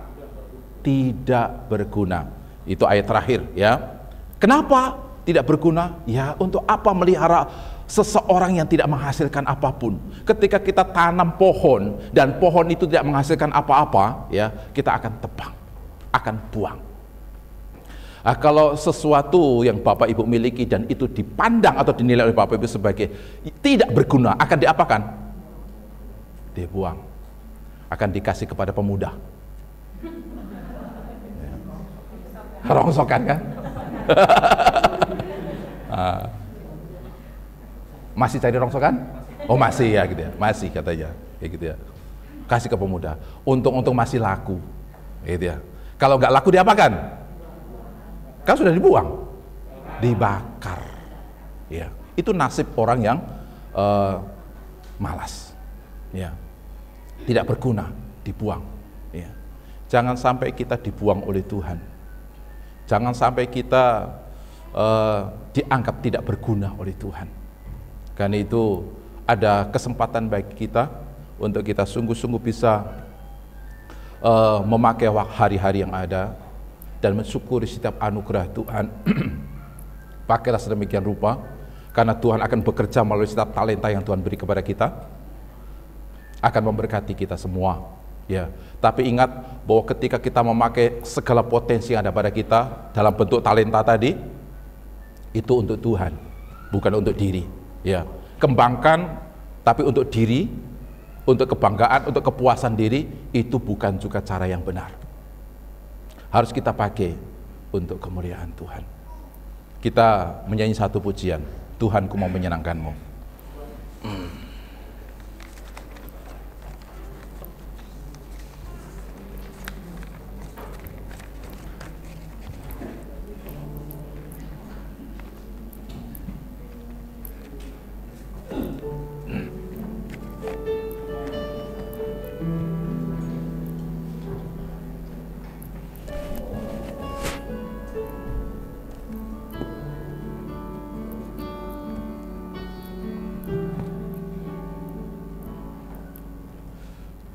tidak berguna. Itu ayat terakhir ya. Kenapa tidak berguna? Ya, untuk apa melihara seseorang yang tidak menghasilkan apapun? Ketika kita tanam pohon dan pohon itu tidak menghasilkan apa-apa, ya, kita akan tebang, akan buang. Nah, kalau sesuatu yang Bapak Ibu miliki dan itu dipandang atau dinilai oleh Bapak Ibu sebagai tidak berguna, akan diapakan? Dibuang, akan dikasih kepada pemuda. Rongsokan kan? Masih cari rongsokan? Oh masih ya gitu ya, masih katanya, kayak gitu ya. Kasih ke pemuda, untung-untung masih laku, gitu ya. Kalau nggak laku diapakan? Kan sudah dibuang, dibakar. Ya, itu nasib orang yang malas, ya, tidak berguna, dibuang. Ya. Jangan sampai kita dibuang oleh Tuhan. Jangan sampai kita dianggap tidak berguna oleh Tuhan. Karena itu ada kesempatan bagi kita untuk kita sungguh-sungguh bisa memakai hari-hari yang ada dan mensyukuri setiap anugerah Tuhan. Pakailah sedemikian rupa, karena Tuhan akan bekerja melalui setiap talenta yang Tuhan beri kepada kita, akan memberkati kita semua. Ya, tapi ingat bahwa ketika kita memakai segala potensi yang ada pada kita dalam bentuk talenta tadi, itu untuk Tuhan, bukan untuk diri. Ya, kembangkan, tapi untuk diri, untuk kebanggaan, untuk kepuasan diri, itu bukan juga cara yang benar. Harus kita pakai untuk kemuliaan Tuhan. Kita menyanyi satu pujian, Tuhanku mau menyenangkanmu.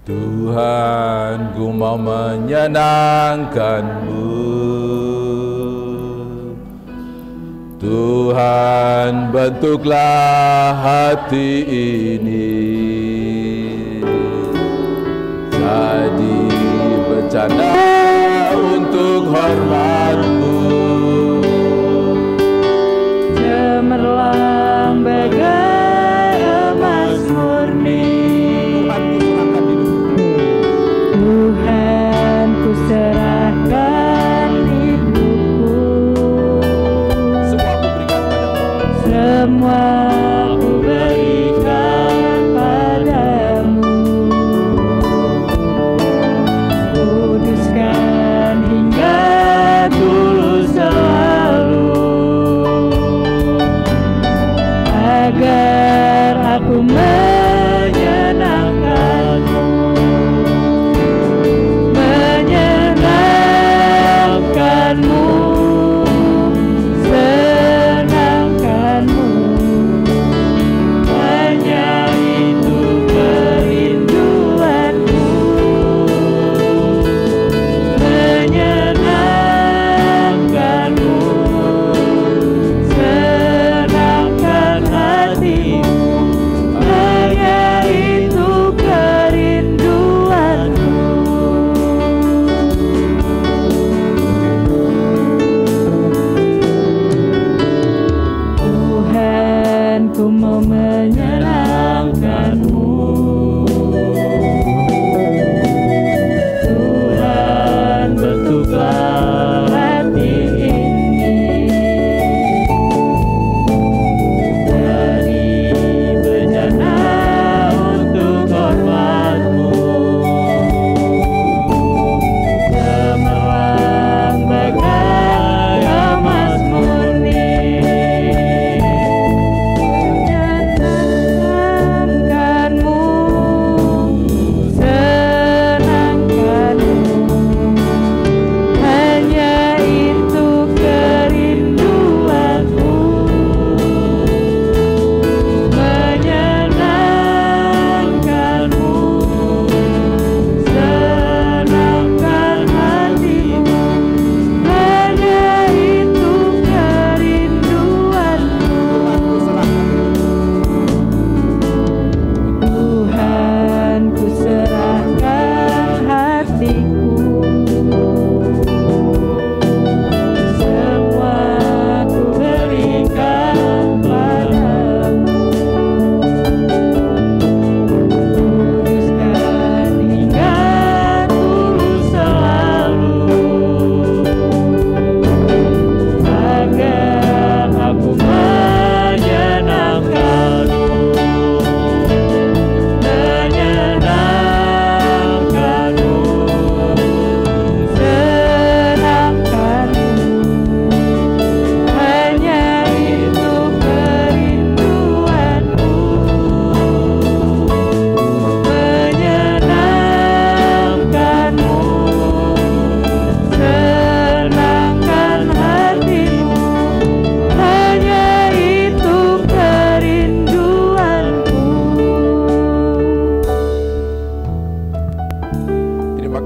Tuhan, ku mau menyenangkanmu. Tuhan, bentuklah hati ini jadi bencana untuk hormat-Mu.
Cemerlang bagai emas murni. Tuhan, ku serahkan hidupku. Semua ku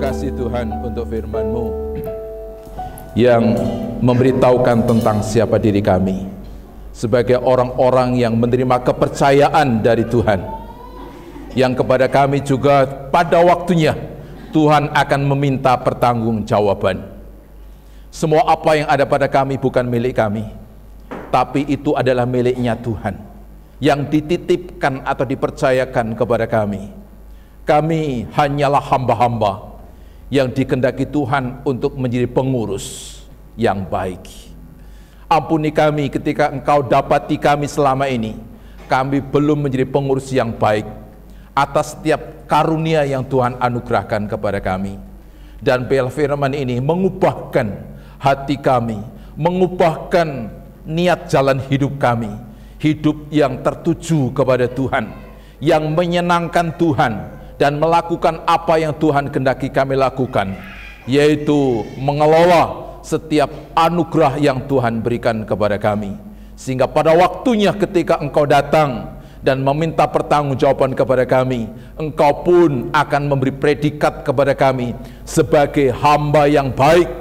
kasih Tuhan untuk firman-Mu yang memberitahukan tentang siapa diri kami sebagai orang-orang yang menerima kepercayaan dari Tuhan, yang kepada kami juga pada waktunya Tuhan akan meminta pertanggungjawaban. Semua apa yang ada pada kami bukan milik kami, tapi itu adalah miliknya Tuhan yang dititipkan atau dipercayakan kepada kami. Kami hanyalah hamba-hamba yang dikehendaki Tuhan untuk menjadi pengurus yang baik. Ampuni kami ketika Engkau dapati kami selama ini kami belum menjadi pengurus yang baik atas setiap karunia yang Tuhan anugerahkan kepada kami. Dan biar firman ini mengubahkan hati kami, mengubahkan niat jalan hidup kami, hidup yang tertuju kepada Tuhan, yang menyenangkan Tuhan, dan melakukan apa yang Tuhan kehendaki kami lakukan, yaitu mengelola setiap anugerah yang Tuhan berikan kepada kami, sehingga pada waktunya ketika Engkau datang dan meminta pertanggungjawaban kepada kami, Engkau pun akan memberi predikat kepada kami sebagai hamba yang baik,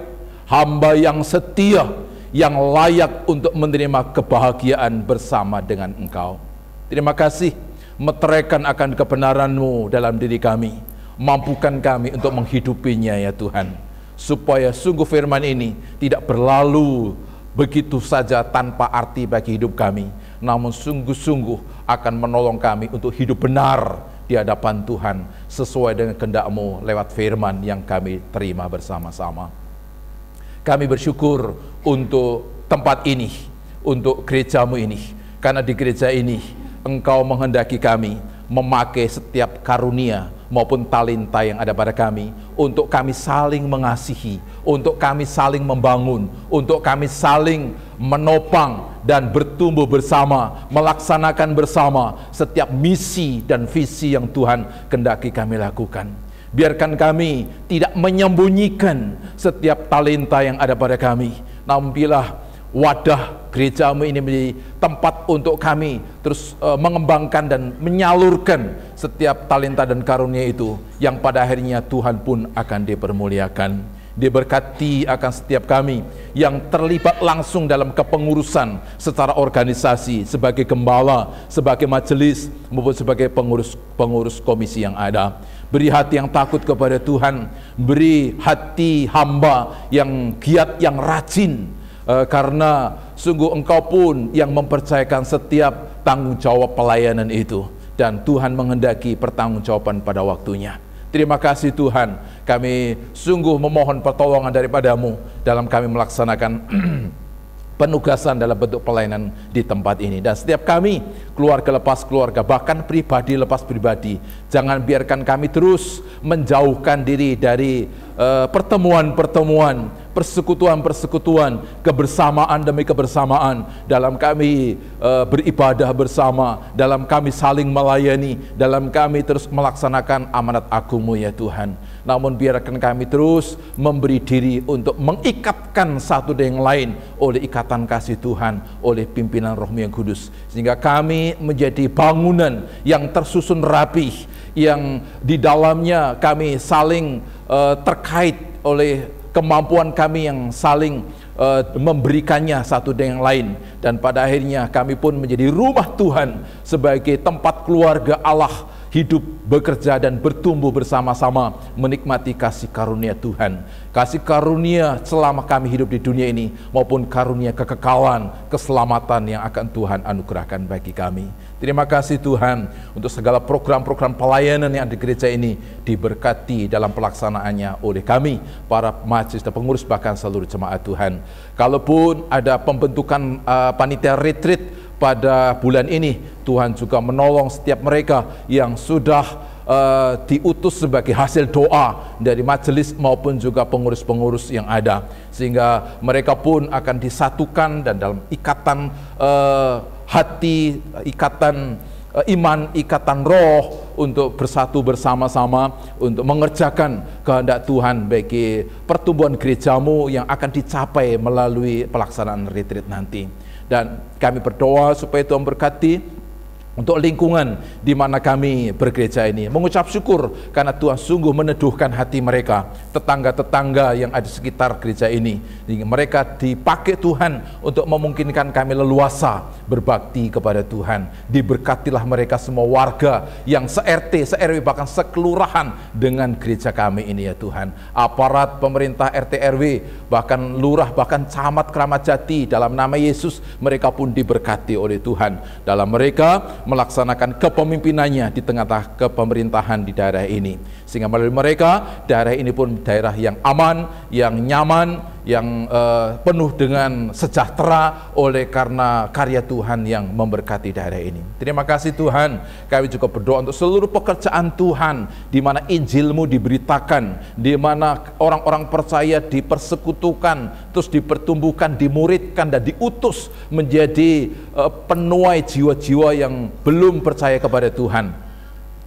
hamba yang setia, yang layak untuk menerima kebahagiaan bersama dengan Engkau. Terima kasih, meteraikan akan kebenaran-Mu dalam diri kami, mampukan kami untuk menghidupinya ya Tuhan, supaya sungguh firman ini tidak berlalu begitu saja tanpa arti bagi hidup kami, namun sungguh-sungguh akan menolong kami untuk hidup benar di hadapan Tuhan sesuai dengan kehendak-Mu lewat firman yang kami terima bersama-sama. Kami bersyukur untuk tempat ini, untuk gereja-Mu ini, karena di gereja ini Engkau menghendaki kami memakai setiap karunia maupun talenta yang ada pada kami untuk kami saling mengasihi, untuk kami saling membangun, untuk kami saling menopang dan bertumbuh bersama, melaksanakan bersama setiap misi dan visi yang Tuhan kehendaki kami lakukan. Biarkan kami tidak menyembunyikan setiap talenta yang ada pada kami, namun bila wadah gereja-Mu ini menjadi tempat untuk kami terus mengembangkan dan menyalurkan setiap talenta dan karunia itu, yang pada akhirnya Tuhan pun akan dipermuliakan. Diberkati akan setiap kami yang terlibat langsung dalam kepengurusan secara organisasi, sebagai gembala, sebagai majelis, maupun sebagai pengurus komisi yang ada. Beri hati yang takut kepada Tuhan, beri hati hamba yang giat, yang rajin, karena sungguh Engkau pun yang mempercayakan setiap tanggung jawab pelayanan itu, dan Tuhan menghendaki pertanggungjawaban pada waktunya. Terima kasih Tuhan, kami sungguh memohon pertolongan daripada-Mu dalam kami melaksanakan penugasan dalam bentuk pelayanan di tempat ini. Dan setiap kami, keluarga lepas keluarga, bahkan pribadi lepas pribadi, jangan biarkan kami terus menjauhkan diri dari pertemuan-pertemuan, persekutuan-persekutuan, kebersamaan demi kebersamaan, dalam kami beribadah bersama, dalam kami saling melayani, dalam kami terus melaksanakan amanat agung-Mu ya Tuhan. Namun biarkan kami terus memberi diri untuk mengikatkan satu dengan yang lain oleh ikatan kasih Tuhan, oleh pimpinan Roh-Mu yang kudus, sehingga kami menjadi bangunan yang tersusun rapih, yang di dalamnya kami saling terkait oleh kemampuan kami yang saling memberikannya satu dengan yang lain, dan pada akhirnya kami pun menjadi rumah Tuhan sebagai tempat keluarga Allah hidup, bekerja, dan bertumbuh bersama-sama menikmati kasih karunia Tuhan, kasih karunia selama kami hidup di dunia ini, maupun karunia kekekalan, keselamatan yang akan Tuhan anugerahkan bagi kami. Terima kasih Tuhan untuk segala program-program pelayanan yang di gereja ini diberkati dalam pelaksanaannya oleh kami, para majelis dan pengurus, bahkan seluruh jemaat Tuhan. Kalaupun ada pembentukan panitia retreat pada bulan ini, Tuhan juga menolong setiap mereka yang sudah diutus sebagai hasil doa dari majelis maupun juga pengurus-pengurus yang ada, sehingga mereka pun akan disatukan dan dalam ikatan hati, ikatan iman, ikatan roh, untuk bersatu bersama-sama untuk mengerjakan kehendak Tuhan bagi pertumbuhan gereja-Mu yang akan dicapai melalui pelaksanaan retreat nanti. Dan kami berdoa supaya Tuhan berkati untuk lingkungan di mana kami bergereja ini. Mengucap syukur karena Tuhan sungguh meneduhkan hati mereka, tetangga-tetangga yang ada di sekitar gereja ini. Mereka dipakai Tuhan untuk memungkinkan kami leluasa berbakti kepada Tuhan. Diberkatilah mereka semua warga yang se-RT, se-RW, bahkan sekelurahan dengan gereja kami ini ya Tuhan. Aparat pemerintah RT RW, bahkan lurah, bahkan camat Kramat Jati, dalam nama Yesus mereka pun diberkati oleh Tuhan. Dalam mereka melaksanakan kepemimpinannya di tengah-tengah kepemerintahan di daerah ini, sehingga melalui mereka daerah ini pun daerah yang aman, yang nyaman, yang penuh dengan sejahtera oleh karena karya Tuhan yang memberkati daerah ini. Terima kasih Tuhan. Kami juga berdoa untuk seluruh pekerjaan Tuhan di mana Injil-Mu diberitakan, di mana orang-orang percaya dipersekutukan, terus dipertumbuhkan, dimuridkan dan diutus menjadi penuai jiwa-jiwa yang belum percaya kepada Tuhan,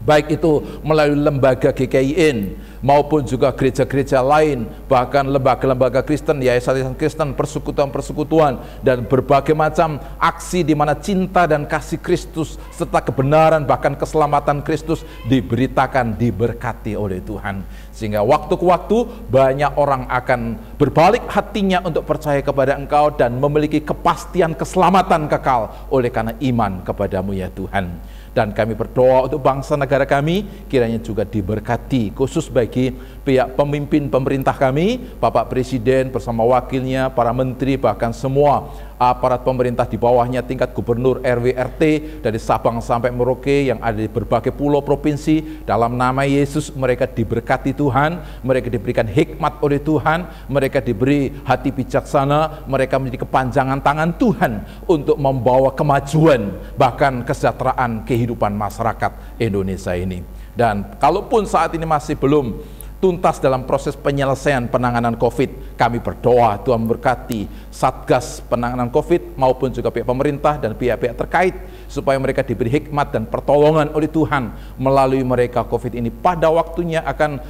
baik itu melalui lembaga GKIN maupun juga gereja-gereja lain, bahkan lembaga-lembaga Kristen, yayasan Kristen, persekutuan-persekutuan, dan berbagai macam aksi di mana cinta dan kasih Kristus serta kebenaran bahkan keselamatan Kristus diberitakan, diberkati oleh Tuhan, sehingga waktu ke waktu banyak orang akan berbalik hatinya untuk percaya kepada Engkau dan memiliki kepastian keselamatan kekal oleh karena iman kepadamu ya Tuhan. Dan kami berdoa untuk bangsa negara kami, kiranya juga diberkati, khusus bagi pihak pemimpin pemerintah kami, Bapak Presiden bersama wakilnya, para menteri, bahkan semua aparat pemerintah di bawahnya, tingkat gubernur, RW, RT, dari Sabang sampai Merauke yang ada di berbagai pulau provinsi. Dalam nama Yesus mereka diberkati Tuhan, mereka diberikan hikmat oleh Tuhan, mereka diberi hati bijaksana, mereka menjadi kepanjangan tangan Tuhan untuk membawa kemajuan bahkan kesejahteraan kehidupan masyarakat Indonesia ini. Dan kalaupun saat ini masih belum tuntas dalam proses penyelesaian penanganan COVID, kami berdoa Tuhan memberkati Satgas penanganan COVID maupun juga pihak pemerintah dan pihak-pihak terkait, supaya mereka diberi hikmat dan pertolongan oleh Tuhan. Melalui mereka COVID ini pada waktunya akan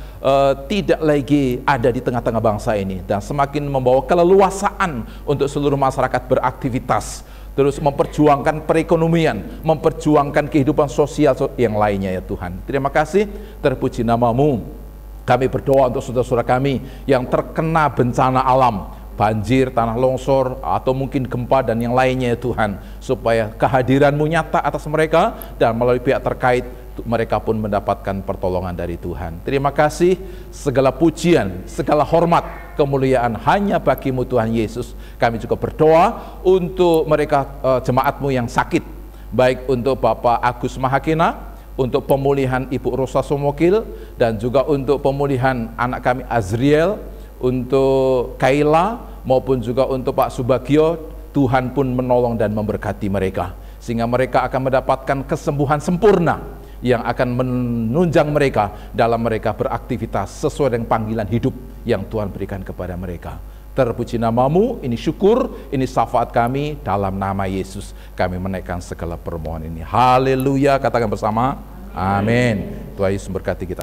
tidak lagi ada di tengah-tengah bangsa ini, dan semakin membawa keleluasaan untuk seluruh masyarakat beraktivitas, terus memperjuangkan perekonomian, memperjuangkan kehidupan sosial yang lainnya ya Tuhan. Terima kasih, terpuji nama-Mu. Kami berdoa untuk saudara-saudara kami yang terkena bencana alam, banjir, tanah longsor, atau mungkin gempa dan yang lainnya ya Tuhan, supaya kehadiran-Mu nyata atas mereka dan melalui pihak terkait mereka pun mendapatkan pertolongan dari Tuhan. Terima kasih, segala pujian, segala hormat, kemuliaan hanya bagi-Mu Tuhan Yesus. Kami juga berdoa untuk mereka jemaat-Mu yang sakit, baik untuk Bapak Agus Mahakina, untuk pemulihan Ibu Rosa Somokil, dan juga untuk pemulihan anak kami Azriel, untuk Kaila, maupun juga untuk Pak Subagio. Tuhan pun menolong dan memberkati mereka, sehingga mereka akan mendapatkan kesembuhan sempurna yang akan menunjang mereka dalam mereka beraktivitas sesuai dengan panggilan hidup yang Tuhan berikan kepada mereka. Terpuji nama-Mu, ini syukur, ini syafaat kami, dalam nama Yesus kami menaikkan segala permohonan ini. Haleluya, katakan bersama, amin. Tuhan Yesus berkati kita.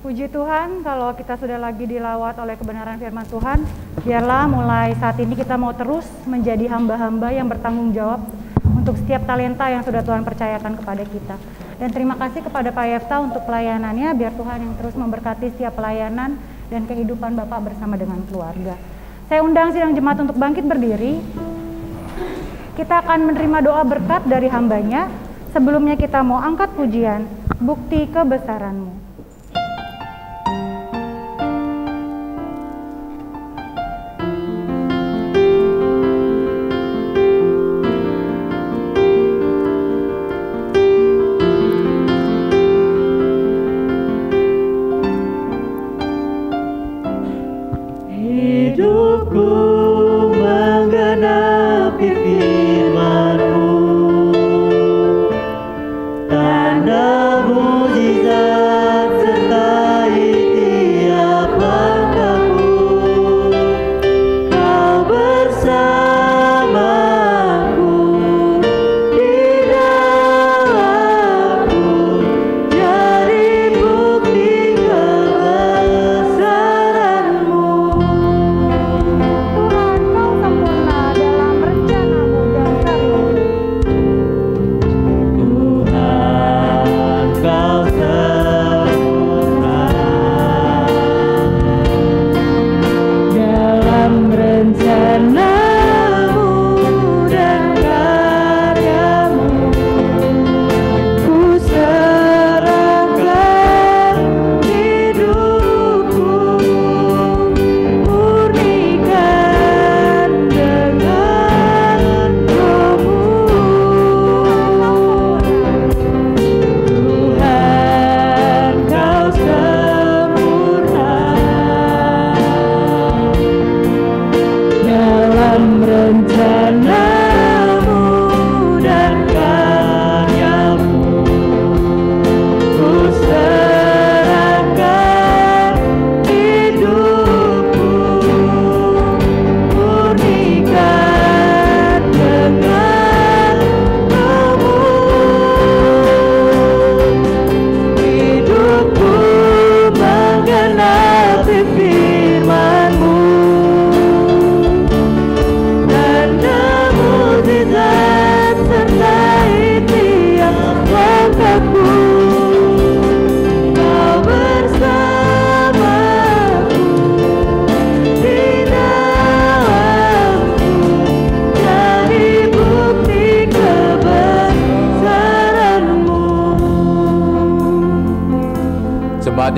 Puji Tuhan, kalau kita sudah lagi dilawat oleh kebenaran firman Tuhan, biarlah mulai saat ini kita mau terus menjadi hamba-hamba yang bertanggung jawab untuk setiap talenta yang sudah Tuhan percayakan kepada kita. Dan terima kasih kepada Pak Yefta untuk pelayanannya, biar Tuhan yang terus memberkati setiap pelayanan dan kehidupan Bapak bersama dengan keluarga. Saya undang sidang jemaat untuk bangkit berdiri. Kita akan menerima doa berkat dari hambanya. Sebelumnya kita mau angkat pujian, bukti kebesaran-Mu.
Tanda mujizat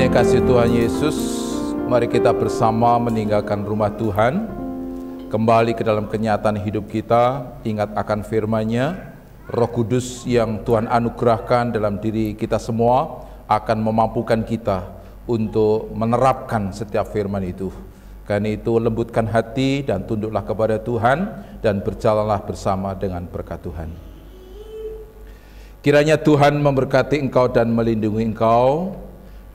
Jemaat yang kasih Tuhan Yesus, mari kita bersama meninggalkan rumah Tuhan, kembali ke dalam kenyataan hidup kita, ingat akan firman-Nya. Roh Kudus yang Tuhan anugerahkan dalam diri kita semua akan memampukan kita untuk menerapkan setiap firman itu. Karena itu lembutkan hati dan tunduklah kepada Tuhan dan berjalanlah bersama dengan berkat Tuhan. Kiranya Tuhan memberkati engkau dan melindungi engkau.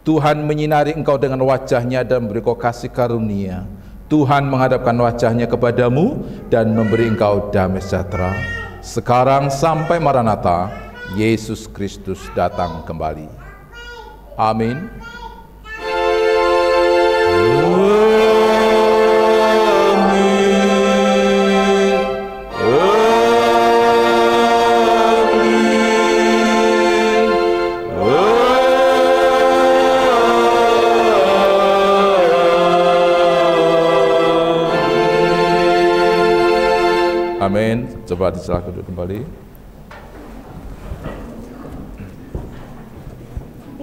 Tuhan menyinari engkau dengan wajah-Nya dan memberi kau kasih karunia. Tuhan menghadapkan wajah-Nya kepadamu dan memberi engkau damai sejahtera. Sekarang sampai Maranatha, Yesus Kristus datang kembali. Amin. Amin. Coba disilakan duduk kembali.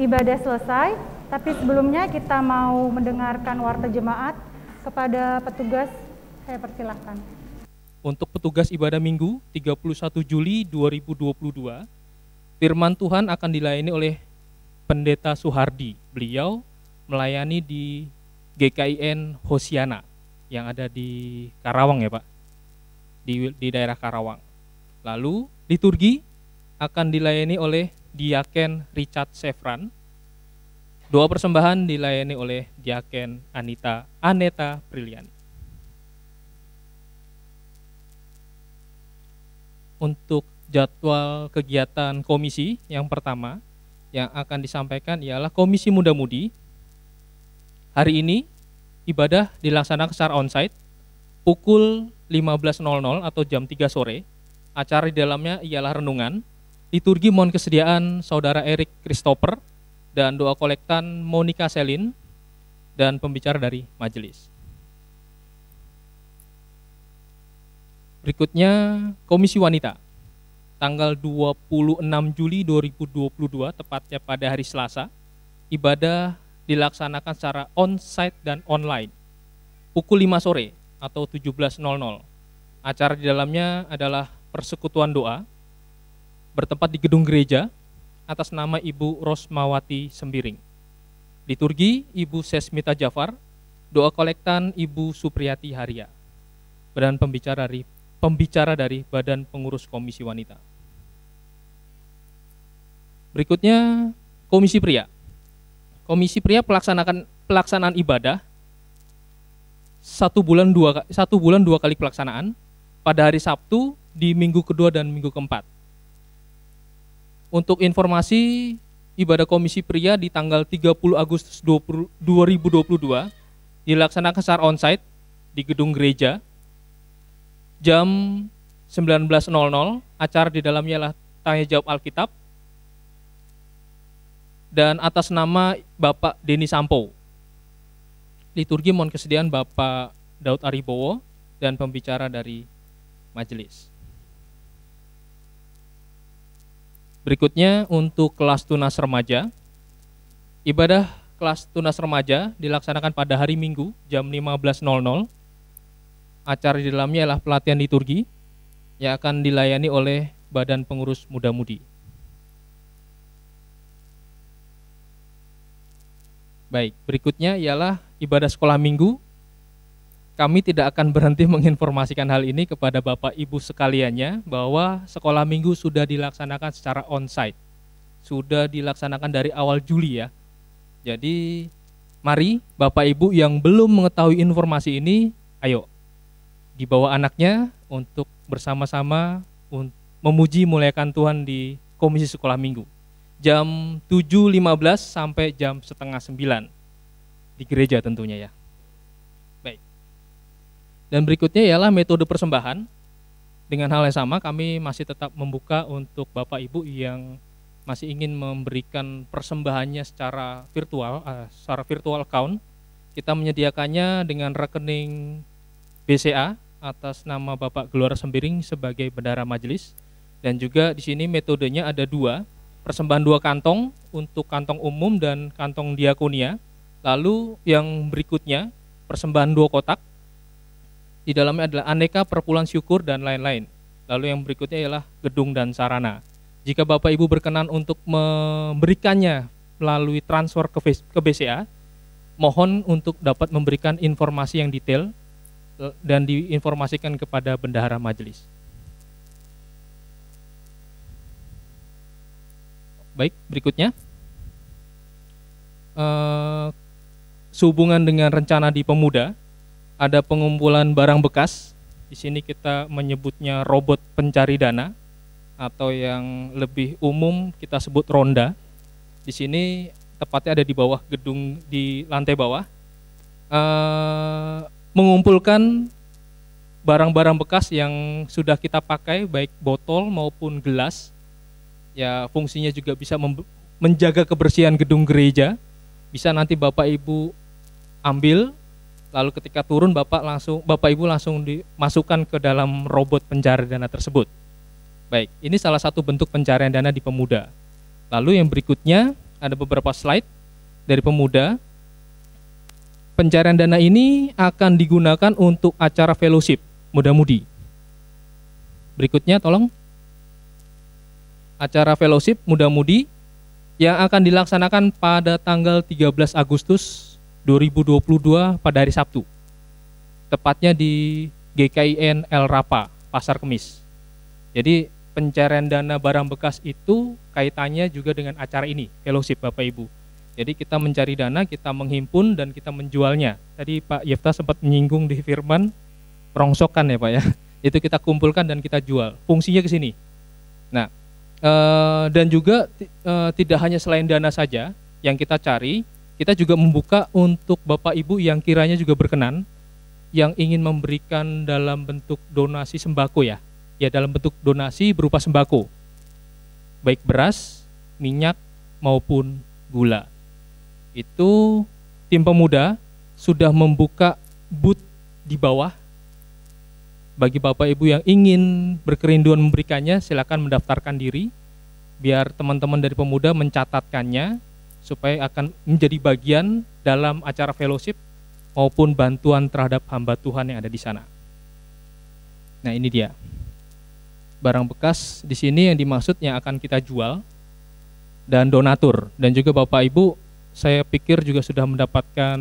Ibadah selesai, tapi sebelumnya kita mau mendengarkan warta jemaat. Kepada petugas, saya persilahkan.
Untuk petugas ibadah minggu 31 Juli 2022, firman Tuhan akan dilayani oleh Pendeta Suhardi. Beliau melayani di GKIN Hosiana yang ada di Karawang ya Pak, di daerah Karawang. Lalu liturgi akan dilayani oleh Diaken Richard Sefran. Doa persembahan dilayani oleh Diaken Aneta Priliani. Untuk jadwal kegiatan komisi yang pertama yang akan disampaikan ialah Komisi Muda-Mudi. Hari ini ibadah dilaksanakan secara onsite pukul 15.00 atau jam 3 sore. Acara di dalamnya ialah renungan, liturgi mohon kesediaan Saudara Erik Christopher, dan doa kolektan Monica Selin, dan pembicara dari majelis. Berikutnya Komisi Wanita, tanggal 26 Juli 2022, tepatnya pada hari Selasa, ibadah dilaksanakan secara on-site dan online, pukul 5 sore atau 17.00. Acara di dalamnya adalah persekutuan doa, bertempat di gedung gereja, atas nama Ibu Rosmawati Sembiring. Liturgi Ibu Sesmita Jafar, doa kolektan Ibu Supriyati Haria, dan pembicara dari Badan Pengurus Komisi Wanita. Berikutnya Komisi Pria. Komisi Pria pelaksanaan ibadah 1 bulan 2 kali pelaksanaan pada hari Sabtu di minggu kedua dan minggu keempat. Untuk informasi, ibadah Komisi Pria di tanggal 30 Agustus 2022 dilaksanakan secara onsite di gedung gereja jam 19.00. Acara di dalamnya adalah tanya jawab Alkitab dan atas nama Bapak Denny Sampo. Liturgi mohon kesediaan Bapak Daud Aribowo dan pembicara dari majelis. Berikutnya untuk kelas tunas remaja, ibadah kelas tunas remaja dilaksanakan pada hari Minggu jam 15.00. Acara di dalamnya adalah pelatihan liturgi yang akan dilayani oleh Badan Pengurus Muda-Mudi. Baik, berikutnya ialah ibadah sekolah minggu. Kami tidak akan berhenti menginformasikan hal ini kepada Bapak Ibu sekaliannya bahwa sekolah minggu sudah dilaksanakan secara onsite. Sudah dilaksanakan dari awal Juli ya. Jadi mari Bapak Ibu yang belum mengetahui informasi ini, ayo dibawa anaknya untuk bersama-sama memuji muliakan Tuhan di Komisi Sekolah Minggu. Jam 7.15 sampai jam 8:30 di gereja tentunya ya. Dan berikutnya ialah metode persembahan. Dengan hal yang sama, kami masih tetap membuka untuk Bapak Ibu yang masih ingin memberikan persembahannya secara virtual account. Kita menyediakannya dengan rekening BCA atas nama Bapak Gelora Sembiring sebagai bendahara majelis. Dan juga di sini metodenya ada dua. persembahan 2 kantong untuk kantong umum dan kantong diakonia. Lalu yang berikutnya persembahan 2 kotak. Di dalamnya adalah aneka perpuluhan syukur dan lain-lain. Lalu yang berikutnya ialah gedung dan sarana. Jika Bapak Ibu berkenan untuk memberikannya melalui transfer ke BCA, mohon untuk dapat memberikan informasi yang detail dan diinformasikan kepada bendahara majelis. Baik, berikutnya. Sehubungan dengan rencana di Pemuda, ada pengumpulan barang bekas. Di sini kita menyebutnya robot pencari dana atau yang lebih umum kita sebut ronda. Di sini tepatnya ada di bawah gedung, di lantai bawah, mengumpulkan barang-barang bekas yang sudah kita pakai, baik botol maupun gelas. Ya, fungsinya juga bisa menjaga kebersihan gedung gereja. Bisa nanti Bapak Ibu ambil, lalu ketika turun Bapak Ibu langsung dimasukkan ke dalam robot pencari dana tersebut. Baik, ini salah satu bentuk pencarian dana di Pemuda. Lalu yang berikutnya ada beberapa slide dari Pemuda. Pencarian dana ini akan digunakan untuk acara fellowship muda-mudi. Berikutnya tolong. Acara fellowship muda-mudi yang akan dilaksanakan pada tanggal 13 Agustus 2022 pada hari Sabtu. Tepatnya di GKIN El Rapa, Pasar Kemis. Jadi pencarian dana barang bekas itu kaitannya juga dengan acara ini, fellowship Bapak Ibu. Jadi kita mencari dana, kita menghimpun dan kita menjualnya. Tadi Pak Yefta sempat menyinggung di firman rongsokan ya Pak ya. Itu kita kumpulkan dan kita jual. Fungsinya ke sini. Nah, dan juga tidak hanya selain dana saja yang kita cari, kita juga membuka untuk Bapak Ibu yang kiranya juga berkenan, yang ingin memberikan dalam bentuk donasi sembako ya. Ya, dalam bentuk donasi berupa sembako, baik beras, minyak, maupun gula. Itu tim Pemuda sudah membuka booth di bawah. Bagi Bapak Ibu yang ingin berkerinduan memberikannya, silakan mendaftarkan diri, biar teman-teman dari Pemuda mencatatkannya, supaya akan menjadi bagian dalam acara fellowship maupun bantuan terhadap hamba Tuhan yang ada di sana. Nah, ini dia. Barang bekas di sini yang dimaksud yang akan kita jual dan donatur, dan juga Bapak Ibu saya pikir juga sudah mendapatkan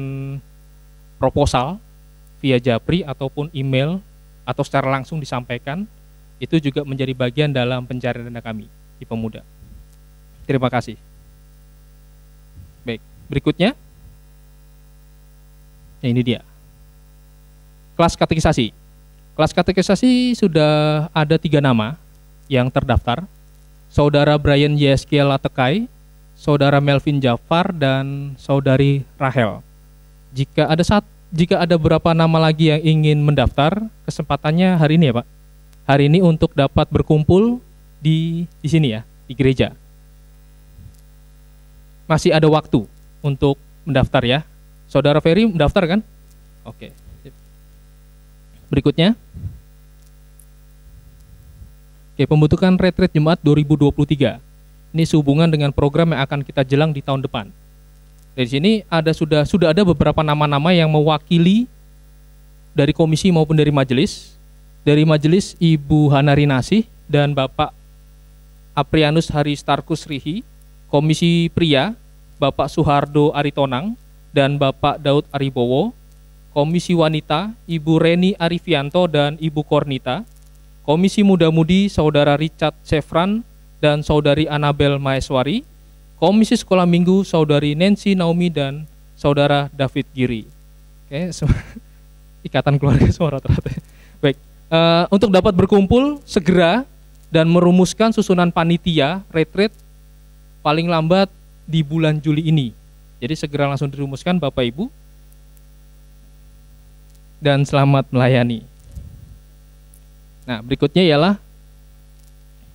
proposal via Japri ataupun email atau secara langsung disampaikan. Itu juga menjadi bagian dalam pencarian dana kami di Pemuda. Terima kasih. Baik, berikutnya. Nah, ini dia. Kelas katekisasi. Kelas katekisasi sudah ada 3 nama yang terdaftar. Saudara Brian Yeskiel Latekai, Saudara Melvin Jafar, dan Saudari Rahel. Jika ada beberapa nama lagi yang ingin mendaftar, kesempatannya hari ini ya Pak. Hari ini untuk dapat berkumpul di sini ya, di gereja. Masih ada waktu untuk mendaftar ya. Saudara Ferry mendaftar kan? Oke. Berikutnya. Oke, pembentukan retreat Jemaat 2023. Ini sehubungan dengan program yang akan kita jelang di tahun depan. Dari sini sudah ada beberapa nama-nama yang mewakili dari komisi maupun dari majelis. Dari majelis Ibu Hanari Nasih dan Bapak Aprianus Haristarkus Rihi. Komisi pria Bapak Suhardo Aritonang dan Bapak Daud Aribowo. Komisi wanita Ibu Reni Arifianto dan Ibu Kornita. Komisi muda-mudi Saudara Richard Sefran dan Saudari Anabel Maeswari. Komisi sekolah minggu Saudari Nancy Naomi dan Saudara David Giri. Oke, ikatan keluarga semua rata-rata. Baik, untuk dapat berkumpul segera dan merumuskan susunan panitia retreat paling lambat di bulan Juli ini. Jadi segera langsung dirumuskan Bapak Ibu. Dan selamat melayani. Nah, berikutnya ialah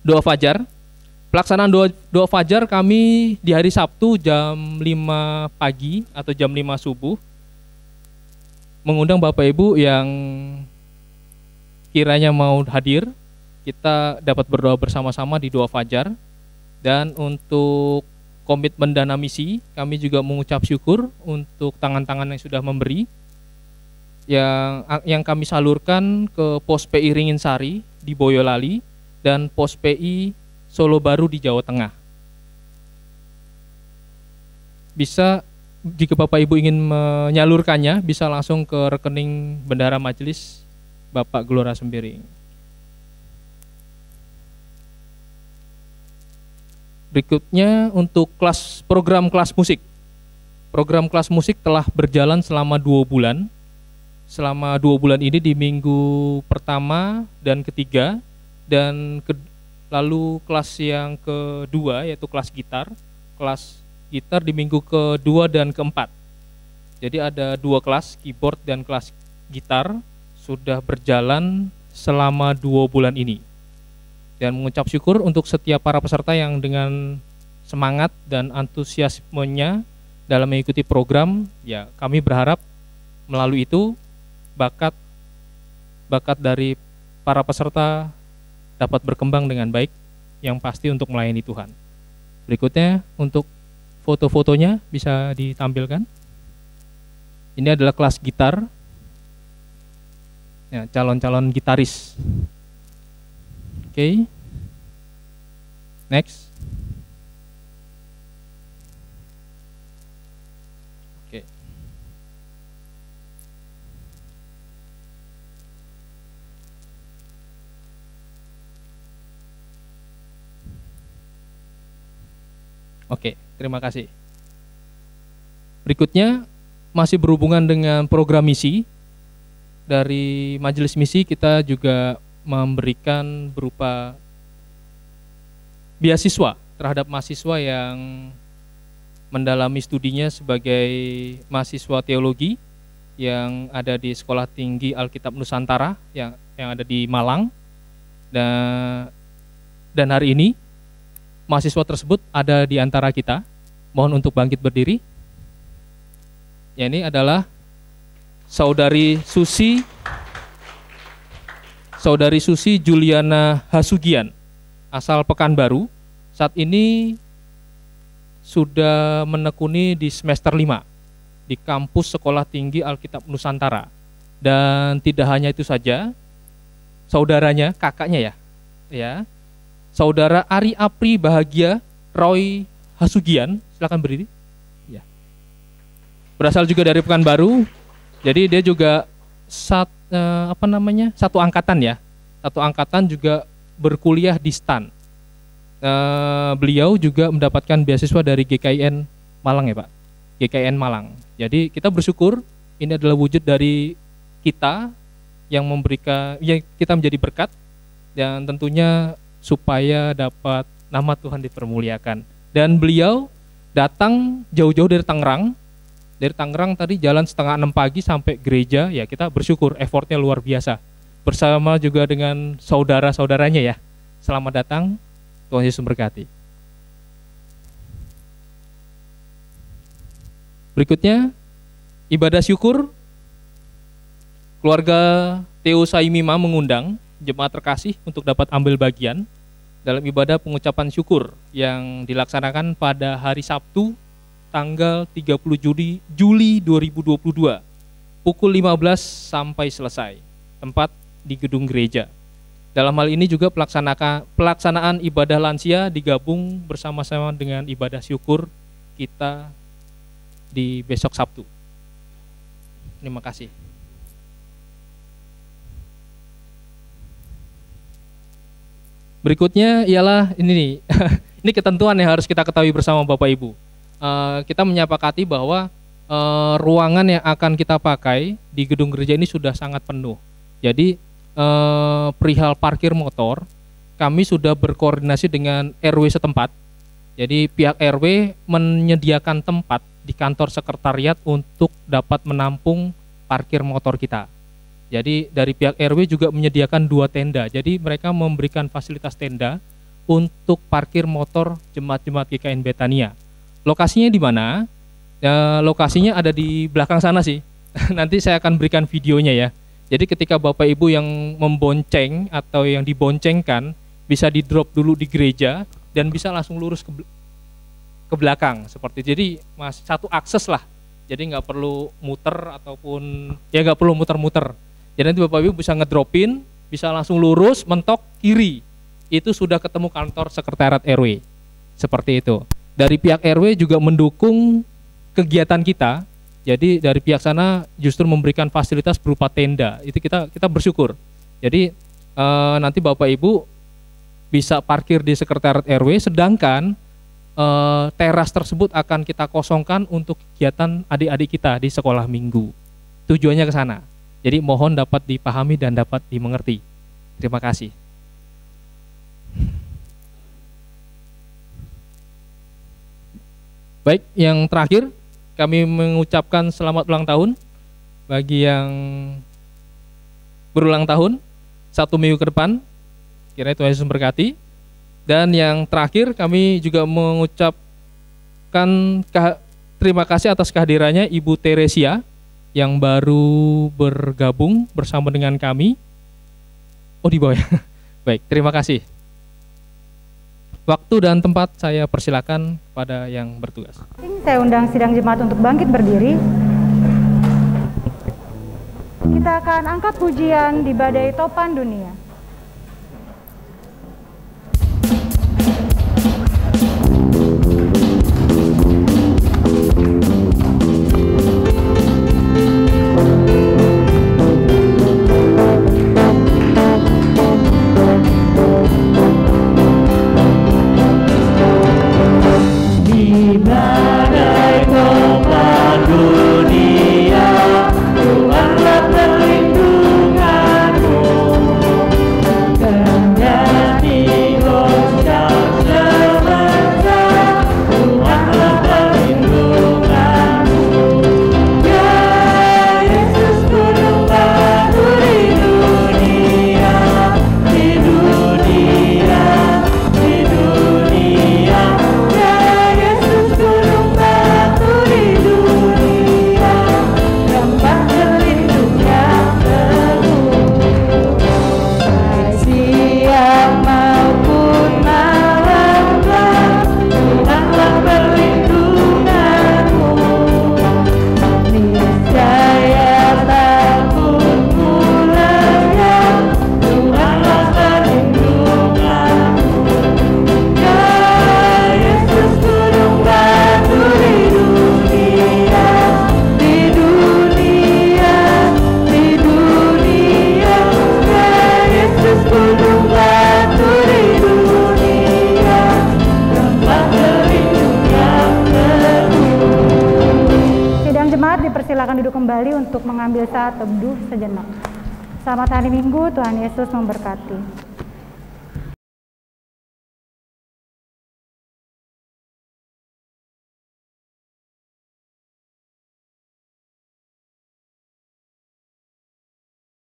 doa fajar. Pelaksanaan doa fajar kami di hari Sabtu jam 5 pagi atau jam 5 subuh. Mengundang Bapak Ibu yang kiranya mau hadir, kita dapat berdoa bersama-sama di doa fajar. Dan untuk komitmen dana misi, kami juga mengucap syukur untuk tangan-tangan yang sudah memberi, yang kami salurkan ke Pos PI Ringinsari di Boyolali dan Pos PI Solo Baru di Jawa Tengah. Bisa, jika Bapak Ibu ingin menyalurkannya, bisa langsung ke rekening Bendahara Majelis Bapak Gelora Sembiring. Berikutnya untuk program kelas musik. Program kelas musik telah berjalan selama 2 bulan. Selama 2 bulan ini di minggu pertama dan ketiga, dan lalu kelas yang kedua yaitu kelas gitar di minggu kedua dan keempat. Jadi ada 2 kelas keyboard dan kelas gitar sudah berjalan selama 2 bulan ini. Dan mengucap syukur untuk setiap para peserta yang dengan semangat dan antusiasmenya dalam mengikuti program. Ya, kami berharap melalui itu bakat dari para peserta dapat berkembang dengan baik, yang pasti untuk melayani Tuhan. Berikutnya untuk foto-fotonya bisa ditampilkan. Ini adalah kelas gitar, ya, calon-calon gitaris. Oke. Next. Oke. Oke, terima kasih. Berikutnya masih berhubungan dengan program misi. Dari Majelis Misi kita juga memberikan berupa beasiswa terhadap mahasiswa yang mendalami studinya sebagai mahasiswa teologi yang ada di Sekolah Tinggi Alkitab Nusantara yang ada di Malang. Dan hari ini mahasiswa tersebut ada di antara kita. Mohon untuk bangkit berdiri. Ya, ini adalah Saudari Susi Juliana Hasugian, asal Pekanbaru. Saat ini sudah menekuni di semester 5 di kampus Sekolah Tinggi Alkitab Nusantara. Dan tidak hanya itu saja, saudaranya, kakaknya ya, Saudara Ari Apri Bahagia Roy Hasugian, silakan berdiri. Ya. Berasal juga dari Pekanbaru. Jadi dia juga satu angkatan ya. Satu angkatan juga berkuliah di STAN. Beliau juga mendapatkan beasiswa dari GKIN Malang ya Pak. GKIN Malang. Jadi kita bersyukur ini adalah wujud dari kita yang memberikan, ya, kita menjadi berkat, dan tentunya supaya dapat nama Tuhan dipermuliakan. Dan beliau datang jauh-jauh dari Tangerang. Dari Tangerang tadi jalan setengah 6 pagi sampai gereja. Ya, kita bersyukur, effortnya luar biasa. Bersama juga dengan saudara-saudaranya ya. Selamat datang, Tuhan Yesus memberkati. Berikutnya, ibadah syukur. Keluarga Theo Saimima mengundang jemaat terkasih untuk dapat ambil bagian dalam ibadah pengucapan syukur yang dilaksanakan pada hari Sabtu tanggal 30 Juli 2022 pukul 15 sampai selesai. Tempat di gedung gereja. Dalam hal ini juga pelaksanaan ibadah lansia digabung bersama-sama dengan ibadah syukur kita di besok Sabtu. Terima kasih. Berikutnya ialah ini nih, ini ketentuan yang harus kita ketahui bersama Bapak Ibu. Kita menyepakati bahwa ruangan yang akan kita pakai di gedung gereja ini sudah sangat penuh. Jadi perihal parkir motor, kami sudah berkoordinasi dengan RW setempat. Jadi pihak RW menyediakan tempat di kantor sekretariat untuk dapat menampung parkir motor kita. Jadi dari pihak RW juga menyediakan 2 tenda. Jadi mereka memberikan fasilitas tenda untuk parkir motor jemaat-jemaat GKIN Betania. Lokasinya di mana? Lokasinya ada di belakang sana sih. Nanti saya akan berikan videonya ya. Jadi ketika Bapak Ibu yang membonceng atau yang diboncengkan bisa di drop dulu di gereja, dan bisa langsung lurus ke belakang seperti. Jadi mas satu akses lah. Jadi nggak perlu muter ataupun ya nggak perlu muter-muter. Jadi nanti Bapak Ibu bisa ngedropin, bisa langsung lurus mentok kiri. Itu sudah ketemu kantor sekretariat RW. Seperti itu. Dari pihak RW juga mendukung kegiatan kita. Jadi dari pihak sana justru memberikan fasilitas berupa tenda. Itu kita bersyukur. Jadi nanti Bapak Ibu bisa parkir di sekretariat RW, sedangkan teras tersebut akan kita kosongkan untuk kegiatan adik-adik kita di sekolah minggu. Tujuannya ke sana. Jadi mohon dapat dipahami dan dapat dimengerti. Terima kasih. Baik, yang terakhir kami mengucapkan selamat ulang tahun bagi yang berulang tahun 1 minggu ke depan. Kiranya Tuhan Yesus memberkati. Dan yang terakhir kami juga mengucapkan terima kasih atas kehadirannya Ibu Teresia yang baru bergabung bersama dengan kami. Oh, di bawah ya. Baik, terima kasih. Waktu dan tempat saya persilakan kepada yang bertugas.
Saya undang sidang jemaat untuk bangkit berdiri. Kita akan angkat pujian di badai topan dunia. Silakan duduk kembali untuk mengambil saat teduh sejenak. Selamat hari Minggu, Tuhan Yesus memberkati.